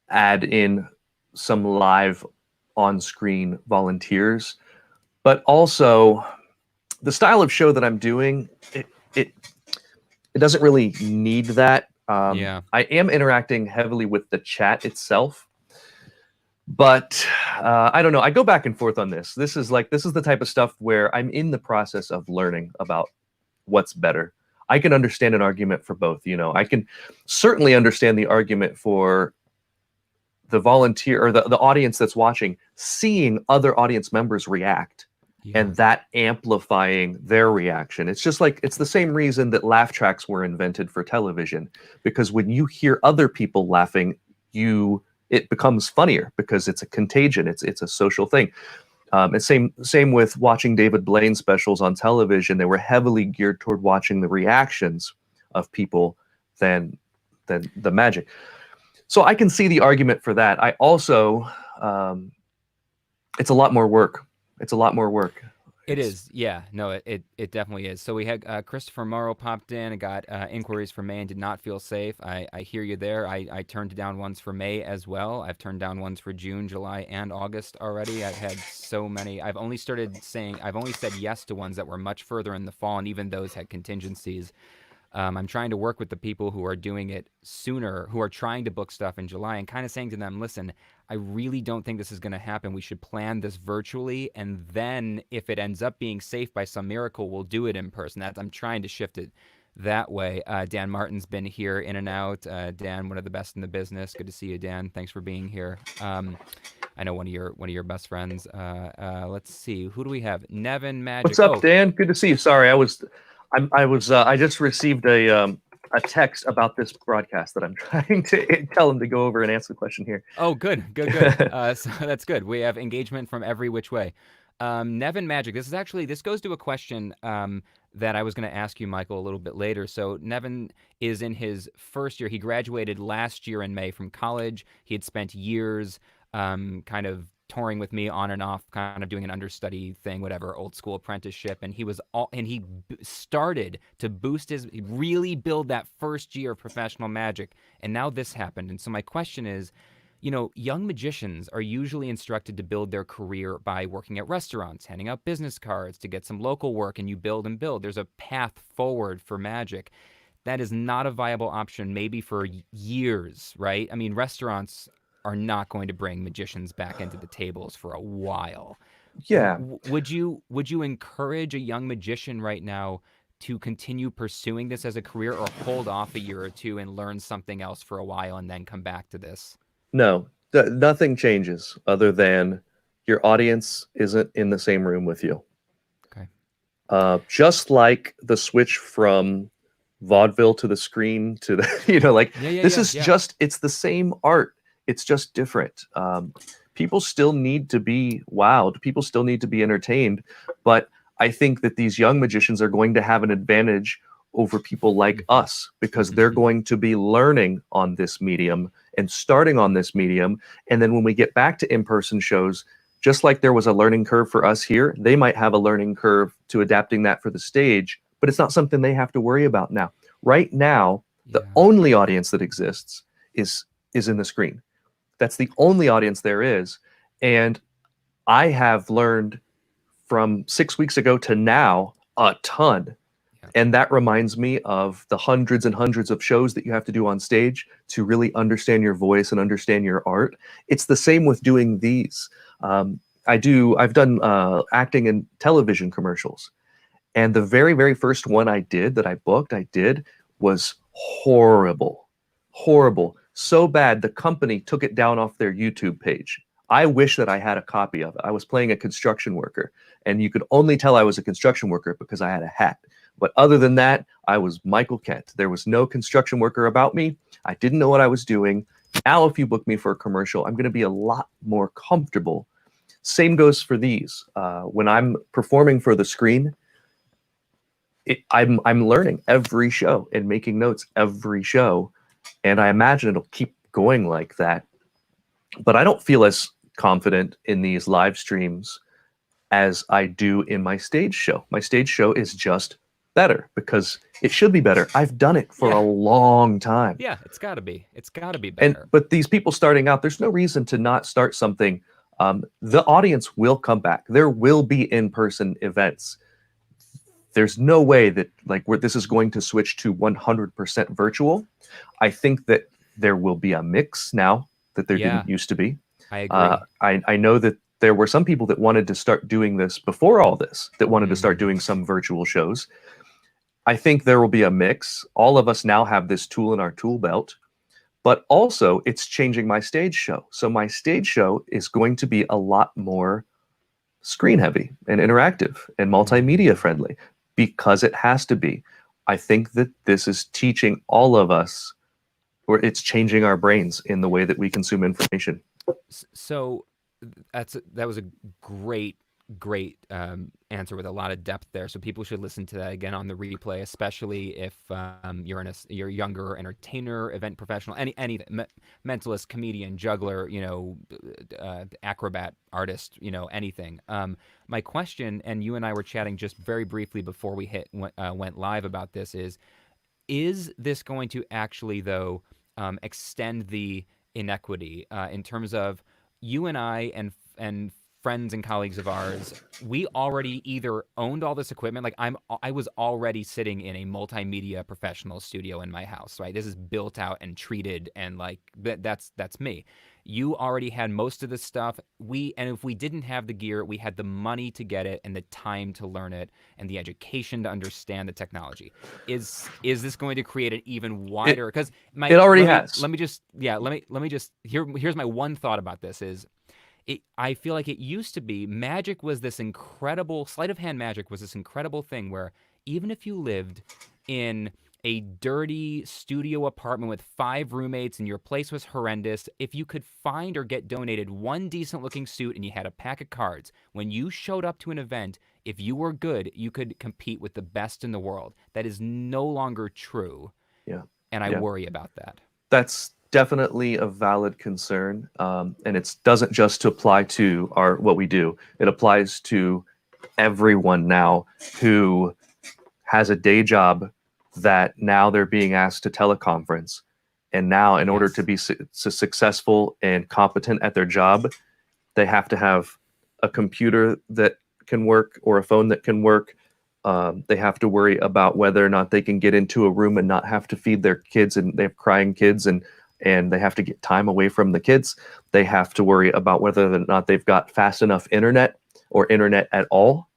add in some live on-screen volunteers. But also the style of show that I'm doing, it it doesn't really need that. Yeah. I am interacting heavily with the chat itself, but I don't know. I go back and forth on this. This is the type of stuff where I'm in the process of learning about what's better. I can understand an argument for both. I can certainly understand the argument for the volunteer or the audience that's watching, seeing other audience members react Yeah. and that amplifying their reaction. It's just like it's the same reason that laugh tracks were invented for television, because when you hear other people laughing, it becomes funnier because it's a contagion. It's a social thing. And same with watching David Blaine specials on television. They were heavily geared toward watching the reactions of people than the magic. So I can see the argument for that. I also, it's a lot more work. It's a lot more work. It It's is, yeah. No, it definitely is. So we had Christopher Morrow popped in and got inquiries for May and did not feel safe. I hear you there. I turned down ones for May as well. I've turned down ones for June, July, and August already. I've had so many. I've only said yes to ones that were much further in the fall, and even those had contingencies. I'm trying to work with the people who are doing it sooner, who are trying to book stuff in July, and kind of saying to them, listen, I really don't think this is going to happen. We should plan this virtually. And then if it ends up being safe by some miracle, we'll do it in person. I'm trying to shift it that way. Dan Martin's been here in and out. Dan, one of the best in the business. Good to see you, Dan. Thanks for being here. I know one of your best friends. Let's see. Who do we have? Nevin Magic. What's up, Oh, Dan? Good to see you. Sorry, I just received a text about this broadcast that I'm trying to tell him to go over and answer the question here. Oh, good, good, good. So that's good. We have engagement from every which way. Nevin Magic. This goes to a question that I was going to ask you, Michael, a little bit later. So Nevin is in his first year. He graduated last year in May from college. He had spent years kind of touring with me on and off, kind of doing an understudy thing, whatever, old school apprenticeship. And he started to really build that first year of professional magic. And now this happened. And so my question is, young magicians are usually instructed to build their career by working at restaurants, handing out business cards to get some local work, and you build and build. There's a path forward for magic. that is not a viable option maybe for years, right? I mean, restaurants are not going to bring magicians back into the tables for a while. Yeah. Would you encourage a young magician right now to continue pursuing this as a career, or hold off a year or two and learn something else for a while and then come back to this? No, nothing changes other than your audience isn't in the same room with you. Okay. Just like the switch from vaudeville to the screen to the, like Yeah, yeah, this yeah, is yeah. just, it's the same art. It's just different. People still need to be wowed. People still need to be entertained. But I think that these young magicians are going to have an advantage over people like Mhm. us because they're going to be learning on this medium and starting on this medium. And then when we get back to in-person shows, just like there was a learning curve for us here, they might have a learning curve to adapting that for the stage, but it's not something they have to worry about now. Right now, the Yeah. only audience that exists is in the screen. That's the only audience there is. And I have learned from 6 weeks ago to now a ton. Yeah. And that reminds me of the hundreds and hundreds of shows that you have to do on stage to really understand your voice and understand your art. It's the same with doing these. I've done acting in television commercials. And the very, very first one I did that I booked, I did was horrible. Horrible. So bad, the company took it down off their YouTube page. I wish that I had a copy of it. I was playing a construction worker, and you could only tell I was a construction worker because I had a hat. But other than that, I was Michael Kent. There was no construction worker about me. I didn't know what I was doing. Now, if you book me for a commercial, I'm going to be a lot more comfortable. Same goes for these. When I'm performing for the screen, I'm learning every show and making notes every show, and I imagine it'll keep going like that. But I don't feel as confident in these live streams as I do in my stage show. My stage show is just better because it should be better. I've done it for a Yeah. long time. Yeah, it's got to be. It's got to be And better. but these people starting out, there's no reason to not start something. The audience will come back. There will be in-person events. There's no way that this is going to switch to 100% virtual. I think that there will be a mix now that there Yeah, didn't used to be. I agree. I know that there were some people that wanted to start doing this before all this, that wanted to start Mhm. doing some virtual shows. I think there will be a mix. All of us now have this tool in our tool belt, but also it's changing my stage show. So my stage show is going to be a lot more screen heavy and interactive and multimedia Mhm. friendly because it has to be. I think that this is teaching all of us, or it's changing our brains in the way that we consume information. So that was a great, great answer with a lot of depth there. So people should listen to that again on the replay, especially if you're a younger entertainer, event professional, anything, mentalist, comedian, juggler, acrobat, artist, anything. My question, and you and I were chatting just very briefly before we went live about this, is this going to actually, though, extend the inequity in terms of you and I and friends and colleagues of ours, we already either owned all this equipment, like I was already sitting in a multimedia professional studio in my house, right? This is built out and treated, and like that's me. You already had most of the stuff. And if we didn't have the gear, we had the money to get it and the time to learn it and the education to understand the technology. Is this going to create an even It wider? Because it already let has. me just yeah let me just here's my one thought about this is I feel like it used to be magic was this incredible sleight of hand magic was this incredible thing where even if you lived in a dirty studio apartment with 5 roommates and your place was horrendous, if you could find or get donated one decent looking suit and you had a pack of cards, when you showed up to an event, if you were good, you could compete with the best in the world. That is no longer true, Yeah, and I yeah, worry about that. that's definitely a valid concern, and it doesn't just apply to our what we do. It applies to everyone now who has a day job that now they're being asked to teleconference. And now, in order to Yes. be successful and competent at their job, they have to have a computer that can work or a phone that can work. They have to worry about whether or not they can get into a room and not have to feed their kids, and they have crying kids, and they have to get time away from the kids. They have to worry about whether or not they've got fast enough internet or internet at all.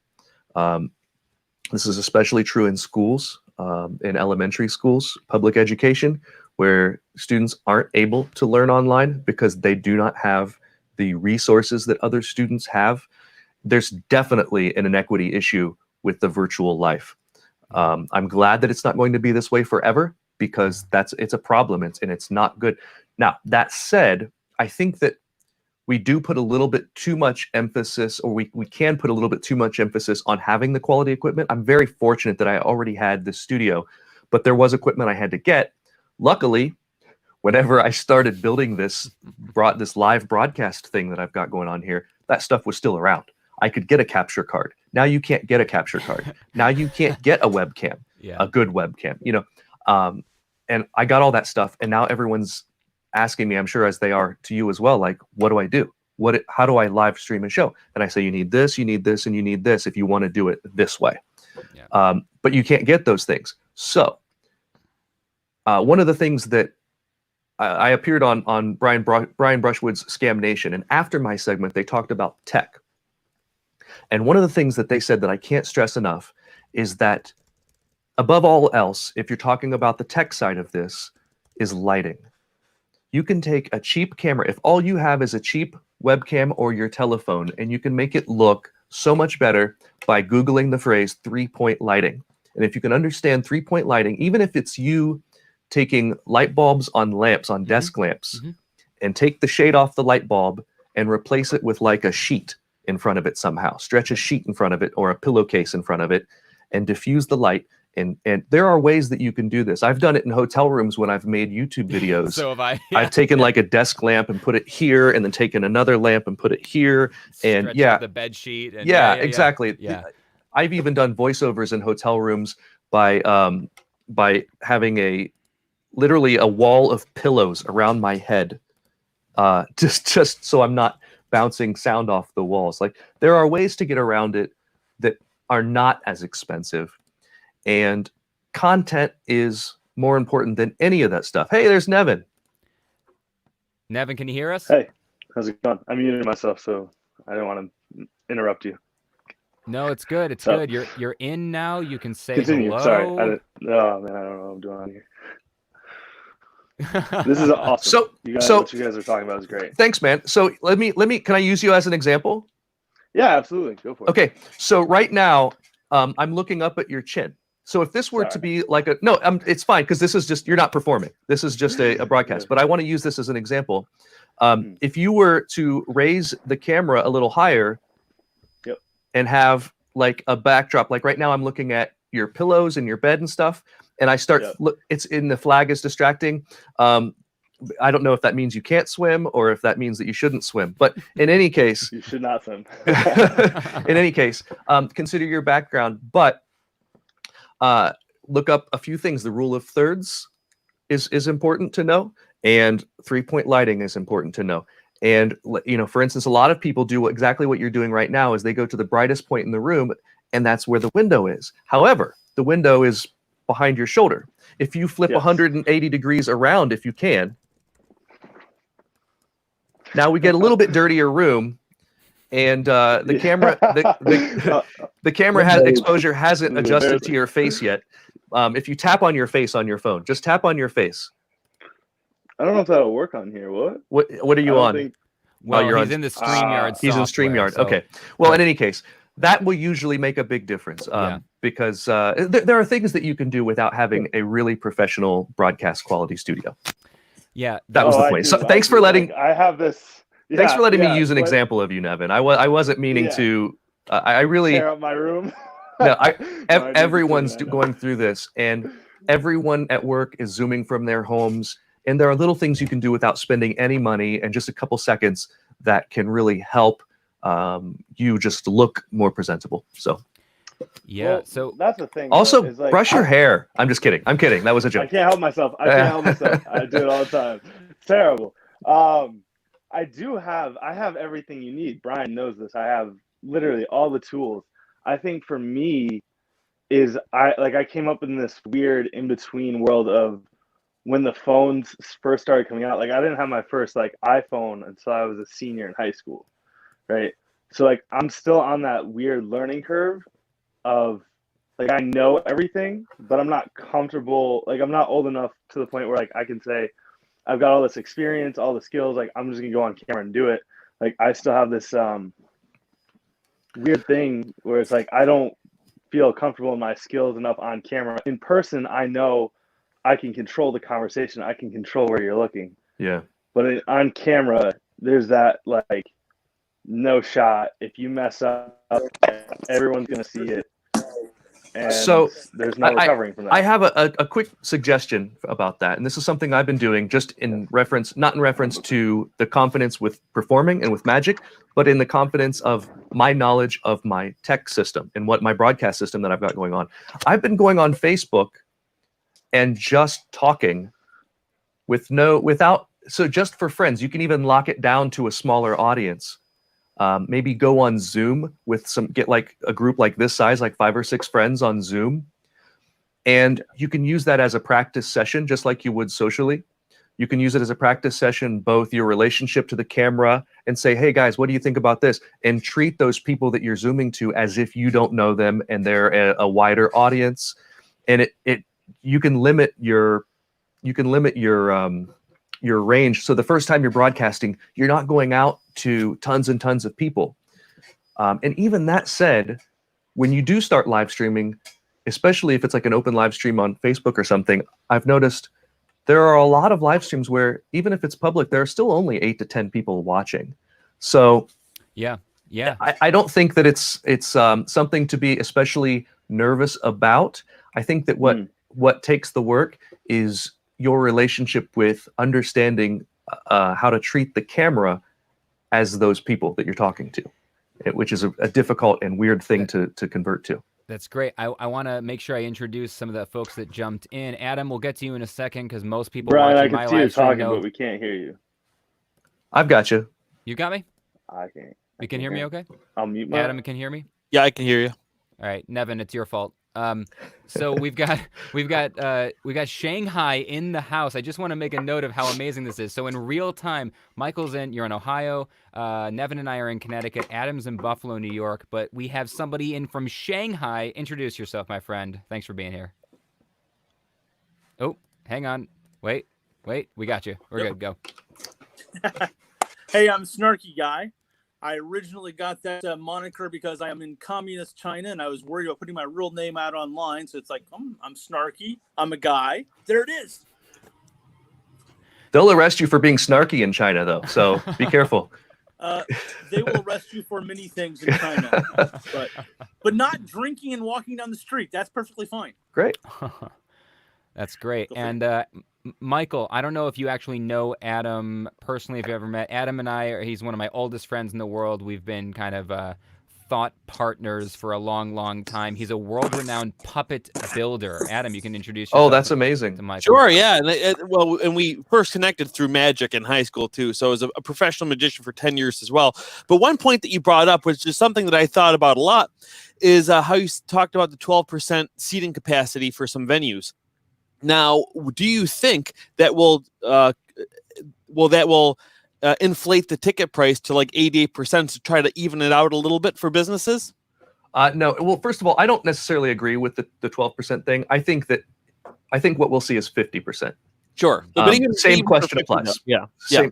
This is especially true in schools, in elementary schools, public education, where students aren't able to learn online because they do not have the resources that other students have. There's definitely an inequity issue with the virtual life. I'm glad that it's not going to be this way forever, because it's a problem, and it's not good. Now, that said, I think that we do put a little bit too much emphasis, or we can put a little bit too much emphasis on having the quality equipment. I'm very fortunate that I already had the studio, but there was equipment I had to get. Luckily, whenever I started building this live broadcast thing that I've got going on here, that stuff was still around. I could get a capture card. Now you can't get a capture card. Now you can't get a webcam, a good webcam, and I got all that stuff. And now everyone's asking me, I'm sure as they are to you as well, like, what do I do? How do I live stream a show? And I say, you need this, and you need this if you want to do it this way. But you can't get those things. So one of the things that I appeared on Brian Brushwood's Scam Nation, and after my segment, they talked about tech. And one of the things that they said that I can't stress enough is that, above all else, if you're talking about the tech side of this, is lighting. You can take a cheap camera, if all you have is a cheap webcam or your telephone, and you can make it look so much better by Googling the phrase 3-point lighting. And if you can understand 3-point lighting, even if it's you taking light bulbs on lamps, on desk lamps, and take the shade off the light bulb and replace it with like a sheet in front of it somehow, stretch a sheet in front of it or a pillowcase in front of it, and diffuse the light. And there are ways that you can do this. I've done it in hotel rooms when I've made YouTube videos. So have I. Yeah. I've taken like a desk lamp and put it here, and then taken another lamp and put it here. And stretch out the bed sheet. And exactly. Yeah. I've even done voiceovers in hotel rooms by having literally a wall of pillows around my head, just so I'm not bouncing sound off the walls. Like, there are ways to get around it that are not as expensive, and content is more important than any of that stuff. Hey, there's Nevin. Nevin, can you hear us? Hey, how's it going? I muted myself, so I don't want to interrupt you. No, it's good. It's good. You're in now. You can say Continue. hello. Sorry. Oh man, I don't know what I'm doing on here. This is awesome. What you guys are talking about is great. Thanks, man. So let me. Can I use you as an example? Yeah, absolutely. Go for it. Okay. So right now, I'm looking up at your chin. So if this were to be like it's fine, because this is just, you're not performing. This is just a broadcast. But I want to use this as an example. If you were to raise the camera a little higher, and have like a backdrop, like right now I'm looking at your pillows and your bed and stuff, and I start it's in the flag is distracting. I don't know if that means you can't swim or if that means that you shouldn't swim. But in any case, you should not swim. In any case, consider your background, but look up a few things. The rule of thirds is important to know, and 3-point lighting is important to know. And, for instance, a lot of people do exactly what you're doing right now, is they go to the brightest point in the room, and that's where the window is. However, the window is behind your shoulder. If you flip 180 degrees around, if you can, now we get a little bit dirtier room, and the camera, the camera exposure hasn't adjusted to your face yet. If you tap on your face on your phone, just tap on your face. I don't know if that'll work on here. What are you on? Well, you're in the StreamYard. He's in StreamYard. So. Okay. Well, in any case, that will usually make a big difference, because there are things that you can do without having a really professional broadcast quality studio. Yeah, that was the point. So thanks for letting. I have this. Yeah, thanks for letting me use an example of you, Nevin. I wasn't meaning to. I really tear up my room. No, everyone's going through this, and everyone at work is Zooming from their homes. And there are little things you can do without spending any money and just a couple seconds that can really help you just look more presentable. So, so that's the thing. Also, like, brush your hair. I'm just kidding. I'm kidding. That was a joke. I can't help myself. I do it all the time. It's terrible. I have everything you need. Brian knows this. I have literally all the tools. I think for me, is I came up in this weird in between world of when the phones first started coming out. Like I didn't have my first like iPhone until I was a senior in high school, right? So like I'm still on that weird learning curve of like I know everything, but I'm not comfortable. Like I'm not old enough to the point where like I can say I've got all this experience, all the skills. Like I'm just gonna go on camera and do it. Like I still have this weird thing where it's like I don't feel comfortable in my skills enough on camera. In person, I know I can control the conversation. I can control where you're looking. Yeah. But on camera, there's that like no shot. If you mess up, everyone's gonna see it. And So there's no recovering from that. I have a quick suggestion about that. And this is something I've been doing just in reference, not in reference to the confidence with performing and with magic, but in the confidence of my knowledge of my tech system and what my broadcast system that I've got going on. I've been going on Facebook and just talking so just for friends. You can even lock it down to a smaller audience. Maybe go on Zoom get like a group like this size, like 5 or 6 friends on Zoom. And you can use that as a practice session, just like you would socially. You can use it as a practice session, both your relationship to the camera and say, hey guys, what do you think about this? And treat those people that you're Zooming to as if you don't know them and they're a wider audience. And you can limit your range. So the first time you're broadcasting, you're not going out to tons and tons of people. And even that said, when you do start live streaming, especially if it's like an open live stream on Facebook or something, I've noticed there are a lot of live streams where even if it's public, there are still only 8 to 10 people watching. So yeah. I don't think that it's something to be especially nervous about. I think that what takes the work is your relationship with understanding how to treat the camera as those people that you're talking to, which is a difficult and weird thing to convert to. That's great. I want to make sure I introduce some of the folks that jumped in. Adam, we'll get to you in a second because most people Brian, watching I my can see you live stream talking, know. but we can't hear you. I've got you. You got me? I can't. You can hear me okay? I'll mute my. Adam can hear me? Yeah, I can hear you. All right, Nevin, it's your fault. So we've got Shanghai in the house. I just want to make a note of how amazing this is. So in real time, you're in Ohio. Nevin and I are in Connecticut. Adam's in Buffalo, New York. But we have somebody in from Shanghai. Introduce yourself, my friend. Thanks for being here. Oh, hang on. Wait. We got you. We're good. Go. Hey, I'm Snarky Guy. I originally got that moniker because I am in communist China and I was worried about putting my real name out online. So it's like, I'm snarky. I'm a guy. There it is. They'll arrest you for being snarky in China, though. So be careful. They will arrest you for many things in China, but not drinking and walking down the street. That's perfectly fine. Great. That's great. And Michael, I don't know if you actually know Adam personally, if you ever met. Adam and he's one of my oldest friends in the world. We've been kind of thought partners for a long, long time. He's a world-renowned puppet builder. Adam, you can introduce yourself. Oh, that's amazing. To Michael. Sure, yeah. And we first connected through magic in high school, too. So I was a professional magician for 10 years as well. But one point that you brought up, which is something that I thought about a lot, is how you talked about the 12% seating capacity for some venues. Now, do you think that will inflate the ticket price to like 88% to try to even it out a little bit for businesses? No. Well, first of all, I don't necessarily agree with the 12% thing. I think what we'll see is 50%. Sure. But same question applies. Yeah.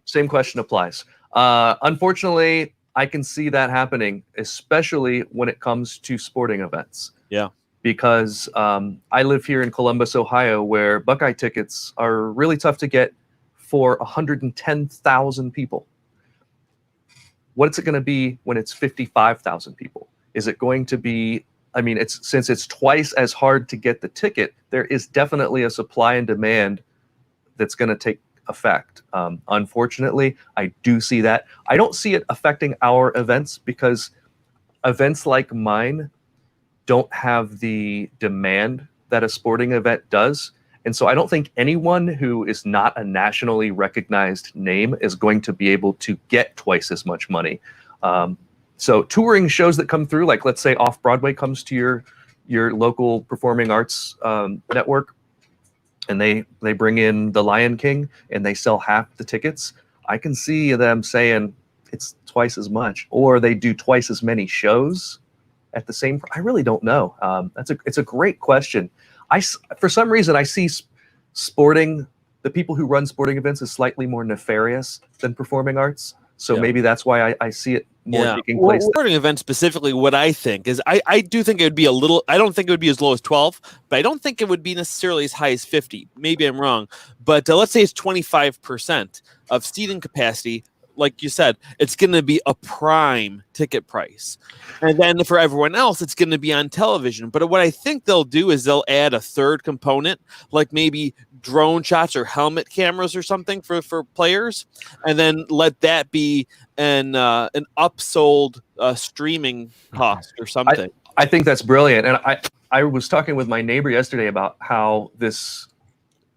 Same question applies. Unfortunately, I can see that happening, especially when it comes to sporting events. Yeah. Because I live here in Columbus, Ohio, where Buckeye tickets are really tough to get for 110,000 people. What's it going to be when it's 55,000 people? Is it going to be, since it's twice as hard to get the ticket, there is definitely a supply and demand that's going to take effect. Unfortunately, I do see that. I don't see it affecting our events because events like mine don't have the demand that a sporting event does. And so I don't think anyone who is not a nationally recognized name is going to be able to get twice as much money. So touring shows that come through, like let's say Off Broadway comes to your local performing arts network, and they bring in The Lion King and they sell half the tickets, I can see them saying it's twice as much, or they do twice as many shows at the same. I really don't know. It's a great question. For some reason I see sporting, the people who run sporting events, is slightly more nefarious than performing arts. So maybe that's why I see it more taking place. Sporting events specifically, what I think is I do think it would be a little, I don't think it would be as low as 12, but I don't think it would be necessarily as high as 50. Maybe I'm wrong, but let's say it's 25% of seating capacity. Like you said, it's going to be a prime ticket price. And then for everyone else, it's going to be on television. But what I think they'll do is they'll add a third component, like maybe drone shots or helmet cameras or something for players, and then let that be an upsold streaming cost or something. I think that's brilliant. And I was talking with my neighbor yesterday about how this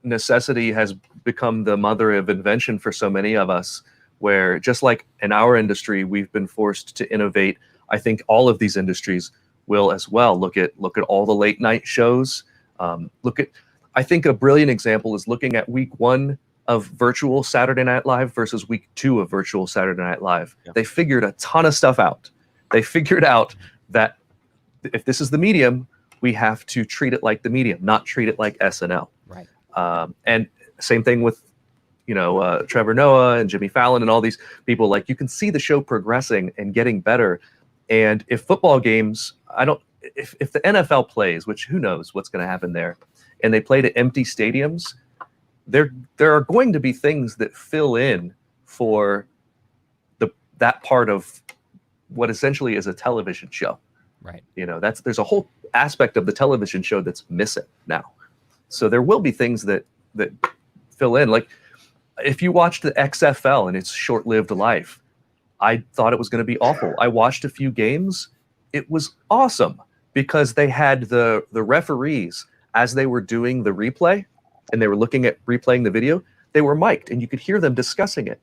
necessity has become the mother of invention for so many of us, where just like in our industry, we've been forced to innovate. I think all of these industries will as well. Look at all the late night shows. I think a brilliant example is looking at week 1 of virtual Saturday Night Live versus week 2 of virtual Saturday Night Live. Yeah. They figured a ton of stuff out. They figured out that if this is the medium, we have to treat it like the medium, not treat it like SNL. Right. And same thing with, Trevor Noah and Jimmy Fallon and all these people. Like, you can see the show progressing and getting better. And if football games, if the NFL plays, which who knows what's going to happen there, and they play to empty stadiums, there are going to be things that fill in for that part of what essentially is a television show. Right. There's a whole aspect of the television show that's missing now. So there will be things that fill in. Like, if you watched the XFL in its short-lived life, I thought it was going to be awful. I watched a few games. It was awesome because they had the referees, as they were doing the replay and they were looking at replaying the video, they were mic'd and you could hear them discussing it.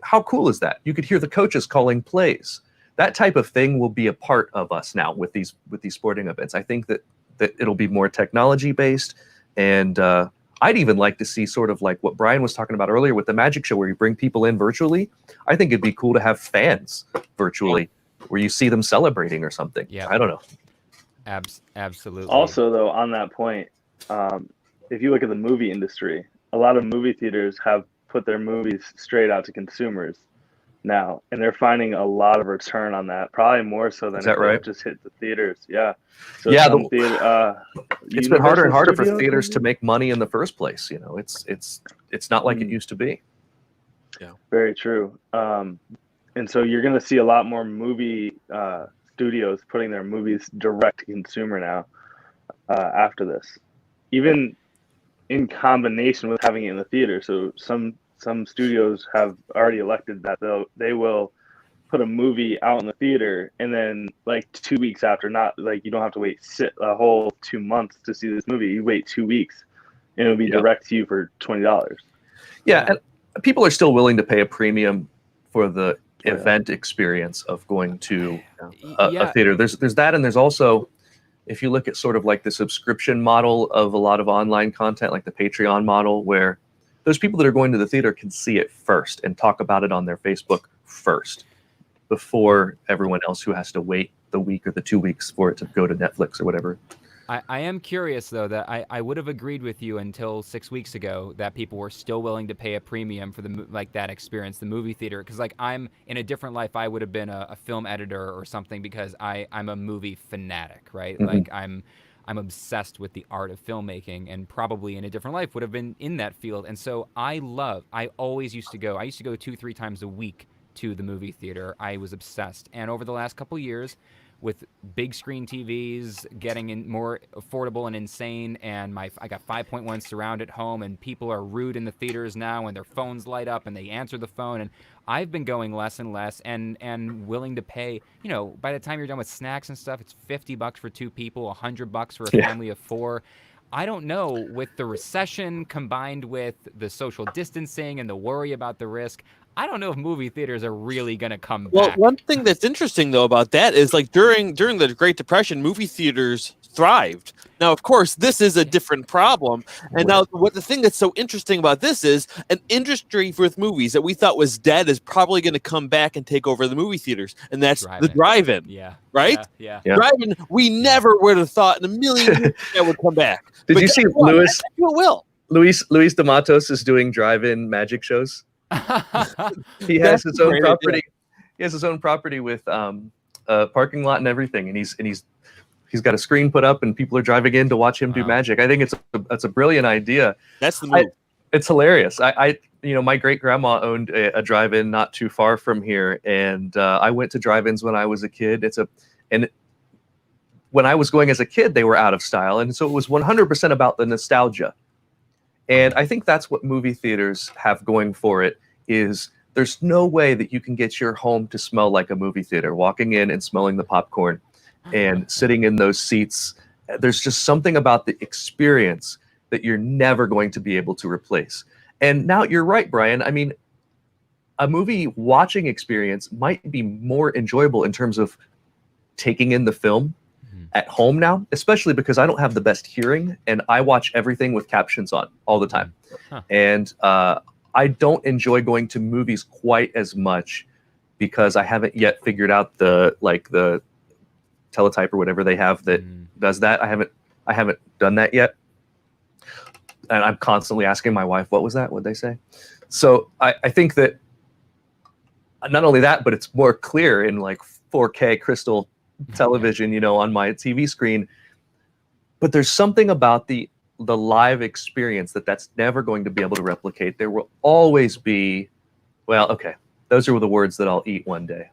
How cool is that? You could hear the coaches calling plays. That type of thing will be a part of us now with these sporting events. I think that it'll be more technology-based, and I'd even like to see sort of like what Brian was talking about earlier with the Magic Show, where you bring people in virtually. I think it'd be cool to have fans virtually where you see them celebrating or something. Yeah. I don't know. Absolutely. Also, though, on that point, if you look at the movie industry, a lot of movie theaters have put their movies straight out to consumers now, and they're finding a lot of return on that, probably more so than if it just hit the theaters. Yeah. So yeah, it's been harder and harder for theaters to make money in the first place. It's not like it used to be. Yeah, very true. And so you're going to see a lot more movie studios putting their movies direct to consumer now after this, even in combination with having it in the theater. So some studios have already elected that they will put a movie out in the theater, and then like 2 weeks after, not like you don't have to sit a whole 2 months to see this movie. You wait 2 weeks and it'll be direct to you for $20. Yeah. And people are still willing to pay a premium for the event experience of going to a theater. There's that. And there's also, if you look at sort of like the subscription model of a lot of online content, like the Patreon model, where those people that are going to the theater can see it first and talk about it on their Facebook first, before everyone else who has to wait the week or the 2 weeks for it to go to Netflix or whatever. I am curious, though, that I would have agreed with you until 6 weeks ago that people were still willing to pay a premium for that experience, the movie theater. Because like I'm in a different life, I would have been a film editor or something because I'm a movie fanatic, right? Mm-hmm. Like I'm obsessed with the art of filmmaking, and probably in a different life would have been in that field. And so I always used to go. I used to go 2-3 times a week to the movie theater. I was obsessed. And over the last couple years, with big screen TVs getting in more affordable and insane, and I got 5.1 surround at home, and people are rude in the theaters now, and their phones light up and they answer the phone, and I've been going less and less and willing to pay, by the time you're done with snacks and stuff, it's $50 for 2 people, $100 for a family of 4. I don't know, with the recession combined with the social distancing and the worry about the risk, I don't know if movie theaters are really going to come Well, back. one thing that's interesting though about that is like during the Great Depression, movie theaters thrived. Now, of course, this is a different problem. And now, what the thing that's so interesting about this is an industry with movies that we thought was dead is probably going to come back and take over the movie theaters, and that's the drive-in. Yeah. Right? Yeah. Drive-in. We never would have thought in a million years that would come back. Did you see Louis? It will. Luis D'Amatos is doing drive-in magic shows. He has his own property. Idea. He has his own property with a parking lot and everything, and he's got a screen put up, and people are driving in to watch him do magic. I think it's a brilliant idea. That's the move. It's hilarious. My great grandma owned a drive-in not too far from here, and I went to drive-ins when I was a kid. When I was going as a kid, they were out of style, and so it was 100% about the nostalgia. And I think that's what movie theaters have going for it, is there's no way that you can get your home to smell like a movie theater, walking in and smelling the popcorn and sitting in those seats. There's just something about the experience that you're never going to be able to replace. And now you're right, Brian. I mean, a movie watching experience might be more enjoyable in terms of taking in the film at home now, especially because I don't have the best hearing and I watch everything with captions on all the time. And I don't enjoy going to movies quite as much because I haven't yet figured out the teletype or whatever they have that does that. I haven't done that yet. And I'm constantly asking my wife, what was that? What'd they say? So I think that not only that, but it's more clear in like 4K crystal television, on my TV screen. But there's something about the live experience that's never going to be able to replicate. There will always be, those are the words that I'll eat one day.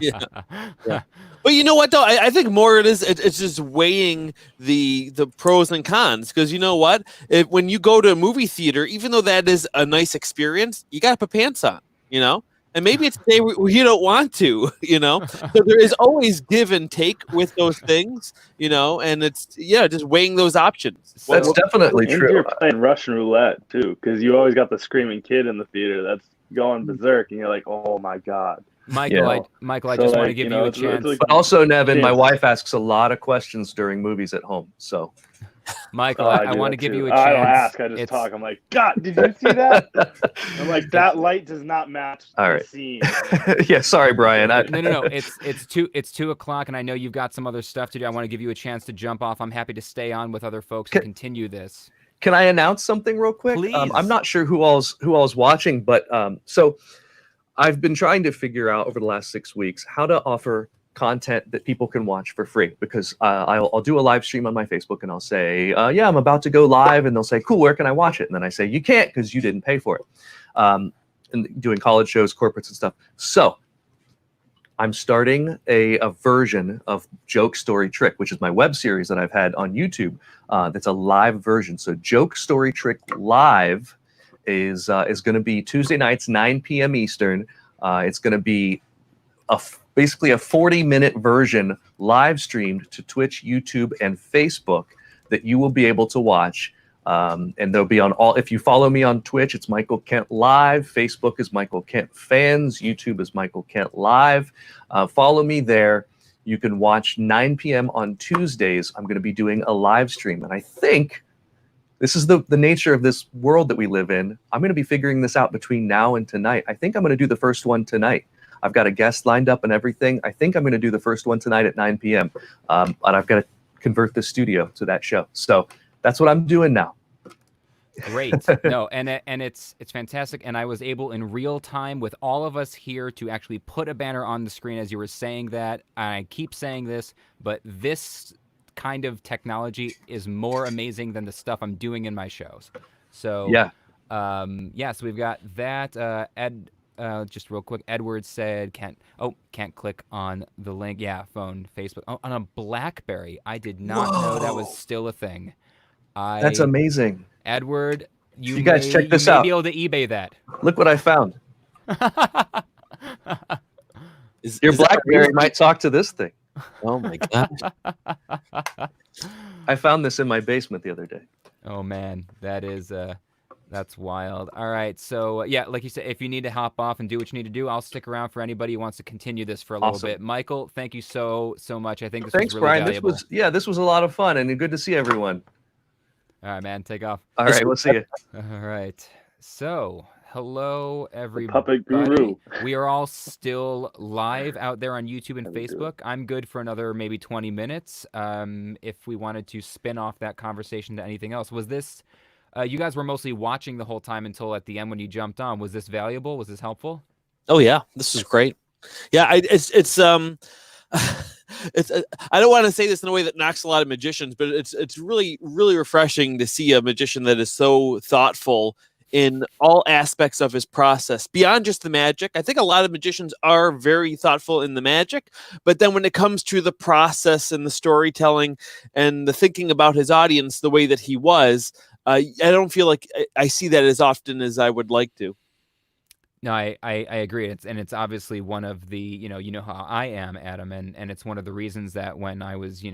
Yeah. But you know what though? I think more it's just weighing the pros and cons, because you know what? When you go to a movie theater, even though that is a nice experience, you got to put pants on, And maybe it's a day where you don't want to, So there is always give and take with those things, and it's just weighing those options. That's definitely true. You're playing Russian roulette too, because you always got the screaming kid in the theater that's going berserk, and you're like, oh my god. Michael, I just want to give you a chance. But also, Nevin, my wife asks a lot of questions during movies at home, so. Michael, I want to give you a chance. I don't ask, I just talk. I'm like, God, did you see that? I'm like, that light does not match the scene. Yeah, sorry, Brian. No. It's 2:00, and I know you've got some other stuff to do. I want to give you a chance to jump off. I'm happy to stay on with other folks and continue this. Can I announce something real quick? Please. I'm not sure who all's watching, but so I've been trying to figure out over the last 6 weeks how to offer content that people can watch for free, because I'll do a live stream on my Facebook and I'll say, I'm about to go live, and they'll say, cool, where can I watch it? And then I say, you can't because you didn't pay for it. And doing college shows, corporates and stuff. So I'm starting a version of Joke Story Trick, which is my web series that I've had on YouTube. That's a live version. So Joke Story Trick Live is going to be Tuesday nights, 9 p.m. Eastern. It's going to be basically a 40-minute version live streamed to Twitch, YouTube, and Facebook that you will be able to watch. And they'll be on all. If you follow me on Twitch, it's Michael Kent Live. Facebook is Michael Kent Fans. YouTube is Michael Kent Live. Follow me there. You can watch 9 p.m. on Tuesdays. I'm going to be doing a live stream. And I think this is the nature of this world that we live in. I'm going to be figuring this out between now and tonight. I think I'm going to do the first one tonight. I've got a guest lined up and everything. I think I'm going to do the first one tonight at 9 p.m. And I've got to convert the studio to that show. So that's what I'm doing now. Great. No, and it's fantastic. And I was able in real time with all of us here to actually put a banner on the screen as you were saying that. I keep saying this, but this kind of technology is more amazing than the stuff I'm doing in my shows. So so we've got that. Just real quick, Edward said can't click on the link. Yeah, phone, Facebook. Oh, on a BlackBerry. I did not know that was still a thing. That's amazing. Edward, you guys check this out. Be able to eBay that. Look what I found. Your BlackBerry might talk to this thing. Oh my gosh. I found this in my basement the other day. Oh man, that That's wild. All right. So, yeah, like you said, if you need to hop off and do what you need to do, I'll stick around for anybody who wants to continue this for a little Awesome. bit. Michael, thank you so much. I think this Thanks, was really Brian. valuable. This was a lot of fun and good to see everyone. All right, man. Take off. All right, we'll see you. All right. So, hello, The everybody. puppet guru. We are all still live out there on YouTube and Puppet guru. Facebook. I'm good for another maybe 20 minutes. If we wanted to spin off that conversation to anything else, was this? You guys were mostly watching the whole time until at the end when you jumped on. Was this valuable? Was this helpful? Oh yeah, this is great. Yeah, it's it's I don't want to say this in a way that knocks a lot of magicians, but it's really refreshing to see a magician that is so thoughtful in all aspects of his process beyond just the magic. I think a lot of magicians are very thoughtful in the magic, but then when it comes to the process and the storytelling and the thinking about his audience the way that he was, I don't feel like I see that as often as I would like to. No, I agree. It's obviously one of the, you know how I am, Adam, and it's one of the reasons that when I was,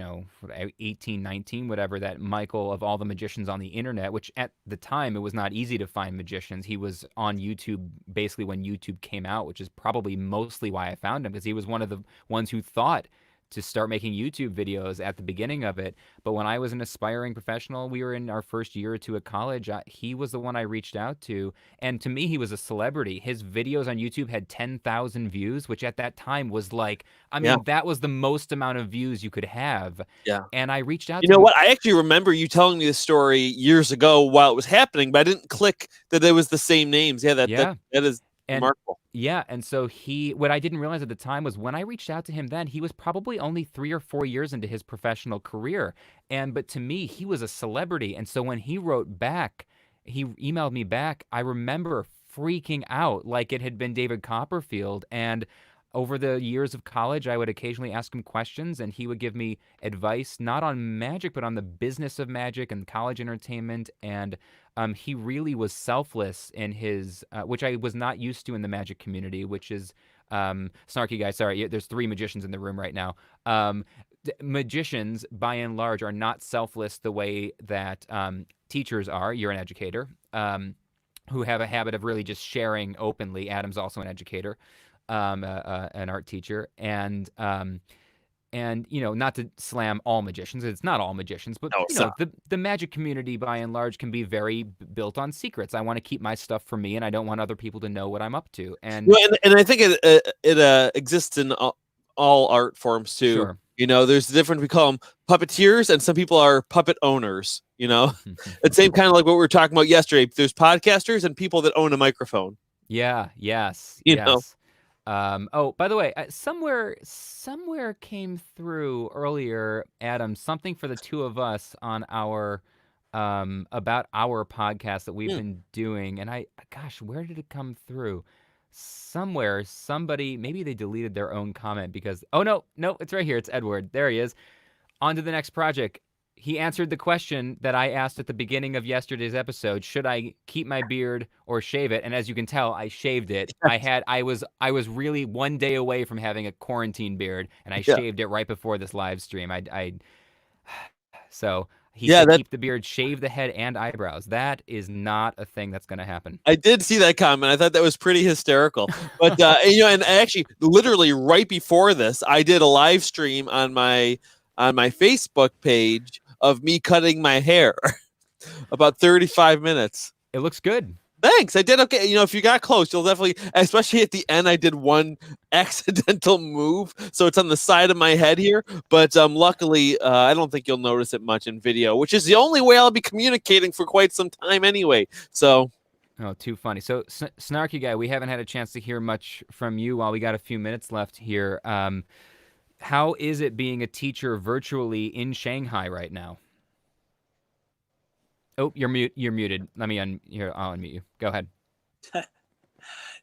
18, 19, whatever, that Michael, of all the magicians on the internet, which at the time it was not easy to find magicians, he was on YouTube basically when YouTube came out, which is probably mostly why I found him, because he was one of the ones who thought to start making YouTube videos at the beginning of it. But when I was an aspiring professional, we were in our first year or two at college, he was the one I reached out to. And to me, he was a celebrity. His videos on YouTube had 10,000 views, which at that time was like, that was the most amount of views you could have. Yeah. And I reached out to You know him. what? I actually remember you telling me this story years ago while it was happening, but I didn't click that it was the same names. Yeah, that is remarkable. Yeah, and so what I didn't realize at the time was when I reached out to him then, he was probably only 3 or 4 years into his professional career. But to me, he was a celebrity. And so when he wrote back, he emailed me back, I remember freaking out like it had been David Copperfield. And over the years of college, I would occasionally ask him questions, and he would give me advice, not on magic, but on the business of magic and college entertainment. And he really was selfless in his, which I was not used to in the magic community, which is, snarky guy, sorry, there's 3 magicians in the room right now. Magicians, by and large, are not selfless the way that teachers are. You're an educator, who have a habit of really just sharing openly. Adam's also an educator. An art teacher, and not to slam all magicians, it's not all magicians, but the magic community by and large can be very built on secrets. I want to keep my stuff for me, and I don't want other people to know what I'm up to. And I think it exists in all art forms too. Sure. There's the difference. We call them puppeteers, and some people are puppet owners. It's same kind of like what we were talking about yesterday. There's podcasters and people that own a microphone. Yeah. Yes. You yes. know. Oh, by the way, somewhere came through earlier, Adam, something for the two of us on our about our podcast that we've been doing, and gosh, where did it come through? Somewhere, somebody, maybe they deleted their own comment because, oh no, it's right here. It's Edward. There he is. On to the next project. He answered the question that I asked at the beginning of yesterday's episode: should I keep my beard or shave it? And as you can tell, I shaved it. I was really one day away from having a quarantine beard, and I shaved it right before this live stream. So he said keep the beard, shave the head and eyebrows. That is not a thing that's going to happen. I did see that comment. I thought that was pretty hysterical. But and actually, literally right before this, I did a live stream on my Facebook page of me cutting my hair. About 35 minutes. It looks good. Thanks. I did okay. If you got close, you'll definitely, especially at the end, I did one accidental move. So it's on the side of my head here. But luckily, I don't think you'll notice it much in video, which is the only way I'll be communicating for quite some time anyway. So. Oh, too funny. So, Snarky Guy, we haven't had a chance to hear much from you while we got a few minutes left here. How is it being a teacher virtually in Shanghai right now? Oh, you're muted. Let me I'll unmute you. Go ahead.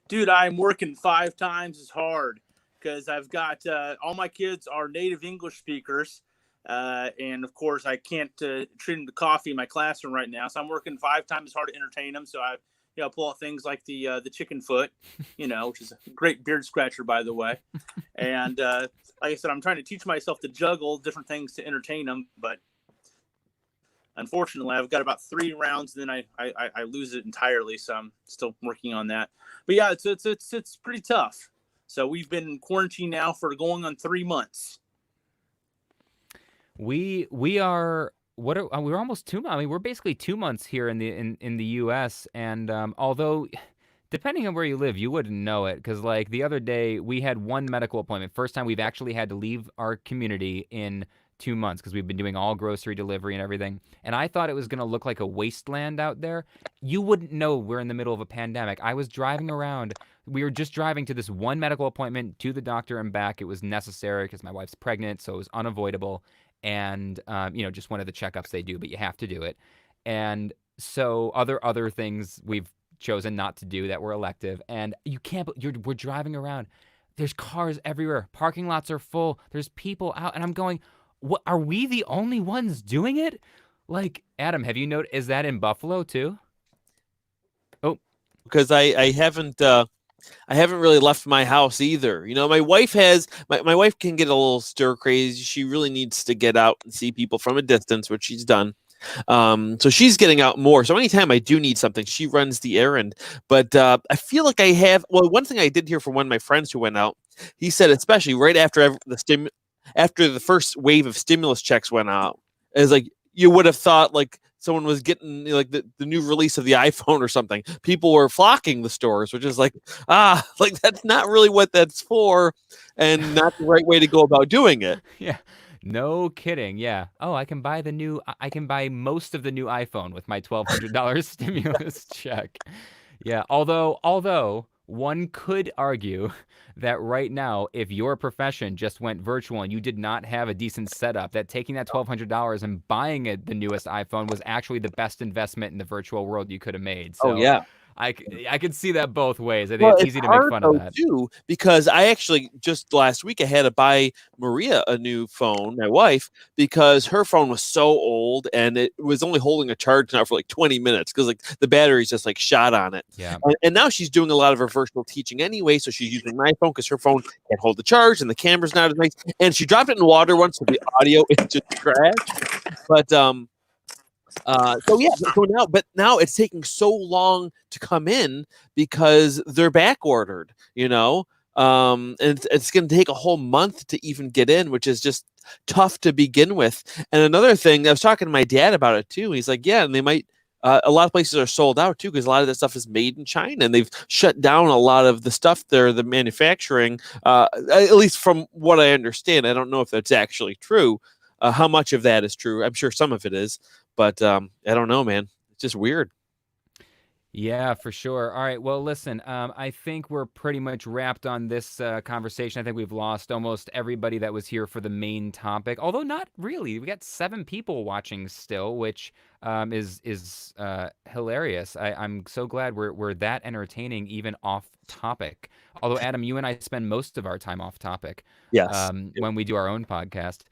Dude, I'm working 5 times as hard because I've got all my kids are native English speakers. And of course I can't treat them to coffee in my classroom right now. So I'm working 5 times as hard to entertain them. So I pull out things like the chicken foot, which is a great beard scratcher, by the way. And like I said, I'm trying to teach myself to juggle different things to entertain them. But Unfortunately, I've got about 3 rounds, and then I lose it entirely. So I'm still working on that. But yeah, it's pretty tough. So we've been in quarantine now for going on 3 months. We are we're almost 2 months. I mean, we're basically 2 months here in the U.S. And although, depending on where you live, you wouldn't know it because like the other day we had one medical appointment. First time we've actually had to leave our community in 2 months because we've been doing all grocery delivery and everything. And I thought it was gonna look like a wasteland out there. You wouldn't know we're in the middle of a pandemic. I was driving around. We were just driving to this one medical appointment to the doctor and back. It was necessary because my wife's pregnant, so it was unavoidable. And just one of the checkups they do, but you have to do it. And so other things we've chosen not to do that were elective. And you can't. We're driving around. There's cars everywhere. Parking lots are full. There's people out, and I'm going, what? Are we the only ones doing it? Like, Adam, have you noticed? Is that in Buffalo too? Oh, because I haven't really left my house either. You know, my wife my wife can get a little stir crazy. She really needs to get out and see people from a distance, which she's done. So she's getting out more. So anytime I do need something, she runs the errand. But I feel like I have. Well, one thing I did hear from one of my friends who went out, he said, especially right after after the first wave of stimulus checks went out, is like you would have thought like someone was getting like the new release of the iPhone or something. People were flocking the stores, which is like, like that's not really what that's for and not the right way to go about doing it. yeah. No kidding. Yeah. Oh, I can buy most of the new iPhone with my $1,200 stimulus check. Yeah. Although one could argue that right now, if your profession just went virtual and you did not have a decent setup, that taking that $1,200 and buying the newest iPhone was actually the best investment in the virtual world you could have made. So Oh yeah. I could see that both ways. I think Well, it's easy to make fun of that. too, because I actually just last week I had to buy Maria a new phone, my wife, because her phone was so old and it was only holding a charge now for like 20 minutes because like the battery's just like shot on it. Yeah. And now she's doing a lot of her virtual teaching anyway, so she's using my phone because her phone can't hold the charge and the camera's not as nice. And she dropped it in water once, so the audio is just trash. But but now it's taking so long to come in because they're back ordered, and it's going to take a whole month to even get in, which is just tough to begin with. And another thing, I was talking to my dad about it too. He's like, yeah, and they might, a lot of places are sold out too because a lot of that stuff is made in China and they've shut down a lot of the stuff there, the manufacturing, at least from what I understand. I don't know if that's actually true. How much of that is true? I'm sure some of it is. But I don't know, man. It's just weird. Yeah, for sure. All right. Well, listen, I think we're pretty much wrapped on this conversation. I think we've lost almost everybody that was here for the main topic, although not really. We got 7 people watching still, which is hilarious. I'm so glad we're that entertaining, even off topic. Although, Adam, you and I spend most of our time off topic. Yes. When we do our own podcast.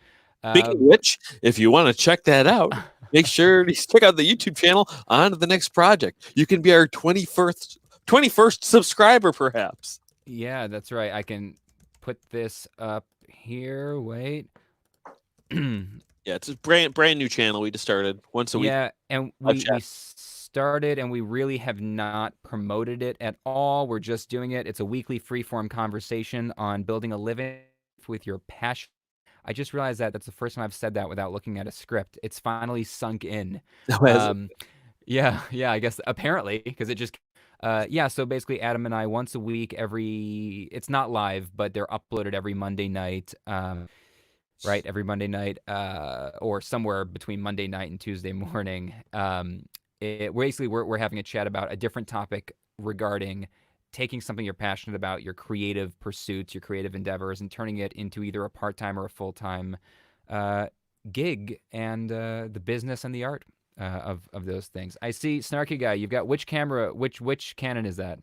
Speaking of which, if you want to check that out, make sure to check out the YouTube channel On to the Next Project. You can be our 21st subscriber, perhaps. Yeah, that's right. I can put this up here. Wait. Yeah, it's a brand new channel we just started once a week. Yeah, and we started and we really have not promoted it at all. We're just doing it. It's a weekly freeform conversation on building a living with your passion. I just realized that's the first time I've said that without looking at a script. It's finally sunk in. Yeah, I guess apparently because it just so basically Adam and I once a week it's not live, but they're uploaded every Monday night. Right, every Monday night or somewhere between Monday night and Tuesday morning. We're having a chat about a different topic regarding taking something you're passionate about, your creative pursuits, your creative endeavors, and turning it into either a part-time or a full-time gig, and the business and the art of those things. I see, Snarky Guy, you've got which camera, which Canon is that?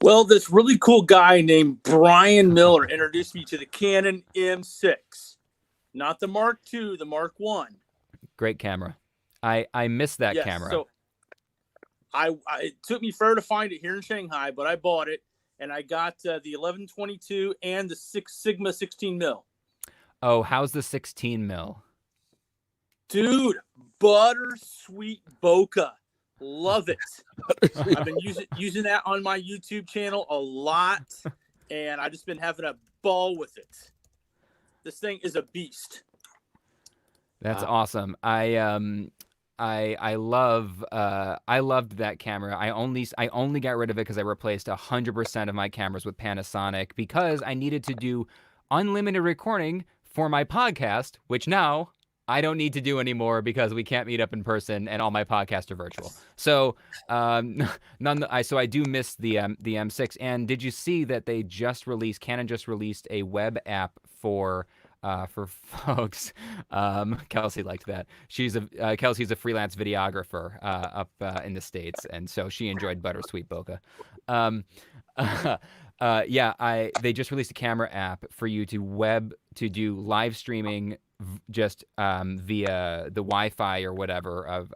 Well, this really cool guy named Brian Miller introduced me to the Canon M6. Not the Mark II, the Mark I. Great camera. I miss that camera. So it took me forever to find it here in Shanghai, but I bought it, and I got the 1122 and the Sigma 16 mil. Oh, how's the 16 mil? Dude, butter sweet bokeh. Love it. I've been using that on my YouTube channel a lot, and I've just been having a ball with it. This thing is a beast. That's awesome. I loved that camera. I only got rid of it because I replaced 100% of my cameras with Panasonic because I needed to do unlimited recording for my podcast, which now I don't need to do anymore because we can't meet up in person and all my podcasts are virtual. So so I do miss the M6. And did you see that Canon just released a web app for folks? Kelsey liked that. Kelsey's a freelance videographer up in the States, and so she enjoyed Buttersweet Bokeh. They just released a camera app for you to do live streaming just via the Wi-Fi or whatever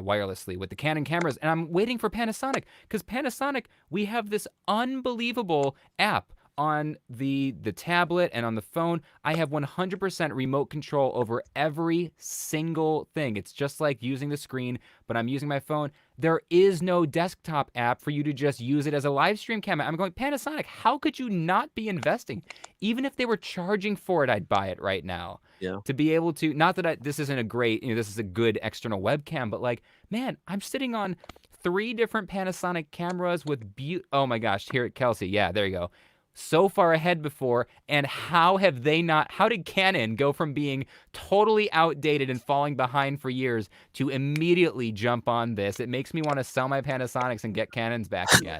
wirelessly with the Canon cameras. And I'm waiting for Panasonic because Panasonic, we have this unbelievable app on the tablet and on the phone. I have 100% remote control over every single thing. It's just like using the screen, but I'm using my phone. There is no desktop app for you to just use it as a live stream camera. I'm going, Panasonic, how could you not be investing? Even if they were charging for it, I'd buy it right now. Yeah. To be able to, not that this isn't a great, this is a good external webcam, but like, man, I'm sitting on 3 different Panasonic cameras with oh my gosh, here, Kelsey. Yeah, there you go. So far ahead before, and how did Canon go from being totally outdated and falling behind for years to immediately jump on this? It makes me want to sell my Panasonics and get Canons back again.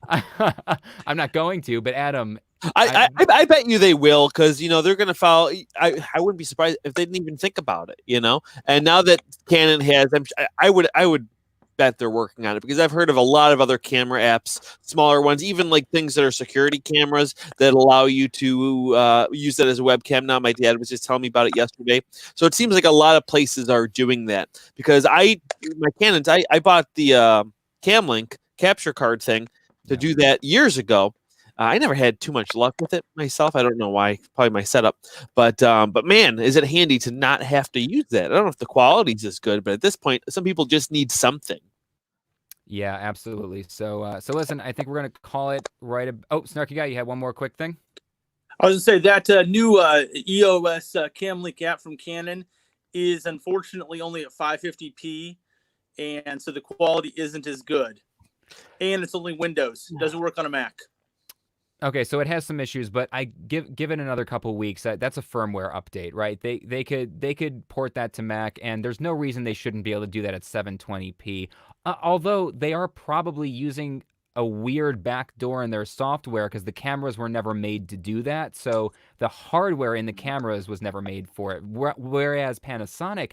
I'm not going to, but Adam, I bet you they will, because they're going to follow. I wouldn't be surprised if they didn't even think about it. And now that Canon has, I would bet they're working on it, because I've heard of a lot of other camera apps, smaller ones, even like things that are security cameras that allow you to use that as a webcam. Now, my dad was just telling me about it yesterday. So it seems like a lot of places are doing that, because my Canons, I bought the Camlink capture card thing to do that years ago. I never had too much luck with it myself. I don't know why. Probably my setup. But man, is it handy to not have to use that? I don't know if the quality's as good, but at this point, some people just need something. Yeah, absolutely. So listen, I think we're gonna call it right. Oh, Snarky Guy, you had one more quick thing. I was gonna say that new EOS Camlink app from Canon is unfortunately only at 550p, and so the quality isn't as good. And it's only Windows. It doesn't work on a Mac. Okay, so it has some issues, but I give it another couple weeks. That's a firmware update, right? They could port that to Mac, and there's no reason they shouldn't be able to do that at 720p. Although they are probably using a weird backdoor in their software, because the cameras were never made to do that. So the hardware in the cameras was never made for it. Whereas Panasonic,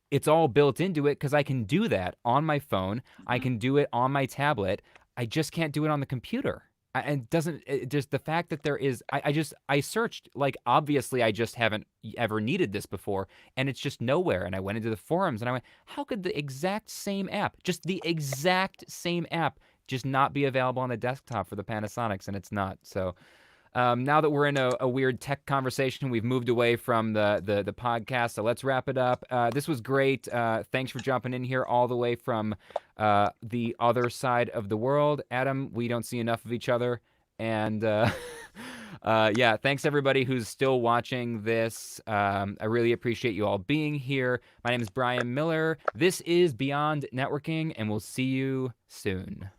it's all built into it, because I can do that on my phone. I can do it on my tablet. I just can't do it on the computer. And just the fact that there is, I searched, like, obviously I just haven't ever needed this before, and it's just nowhere. And I went into the forums and I went, how could the exact same app, just not be available on the desktop for the Panasonics? And it's not. So now that we're in a weird tech conversation, we've moved away from the podcast. So let's wrap it up. This was great. Thanks for jumping in here all the way from the other side of the world. Adam, we don't see enough of each other. And yeah, thanks everybody who's still watching this. I really appreciate you all being here. My name is Brian Miller. This is Beyond Networking, and we'll see you soon.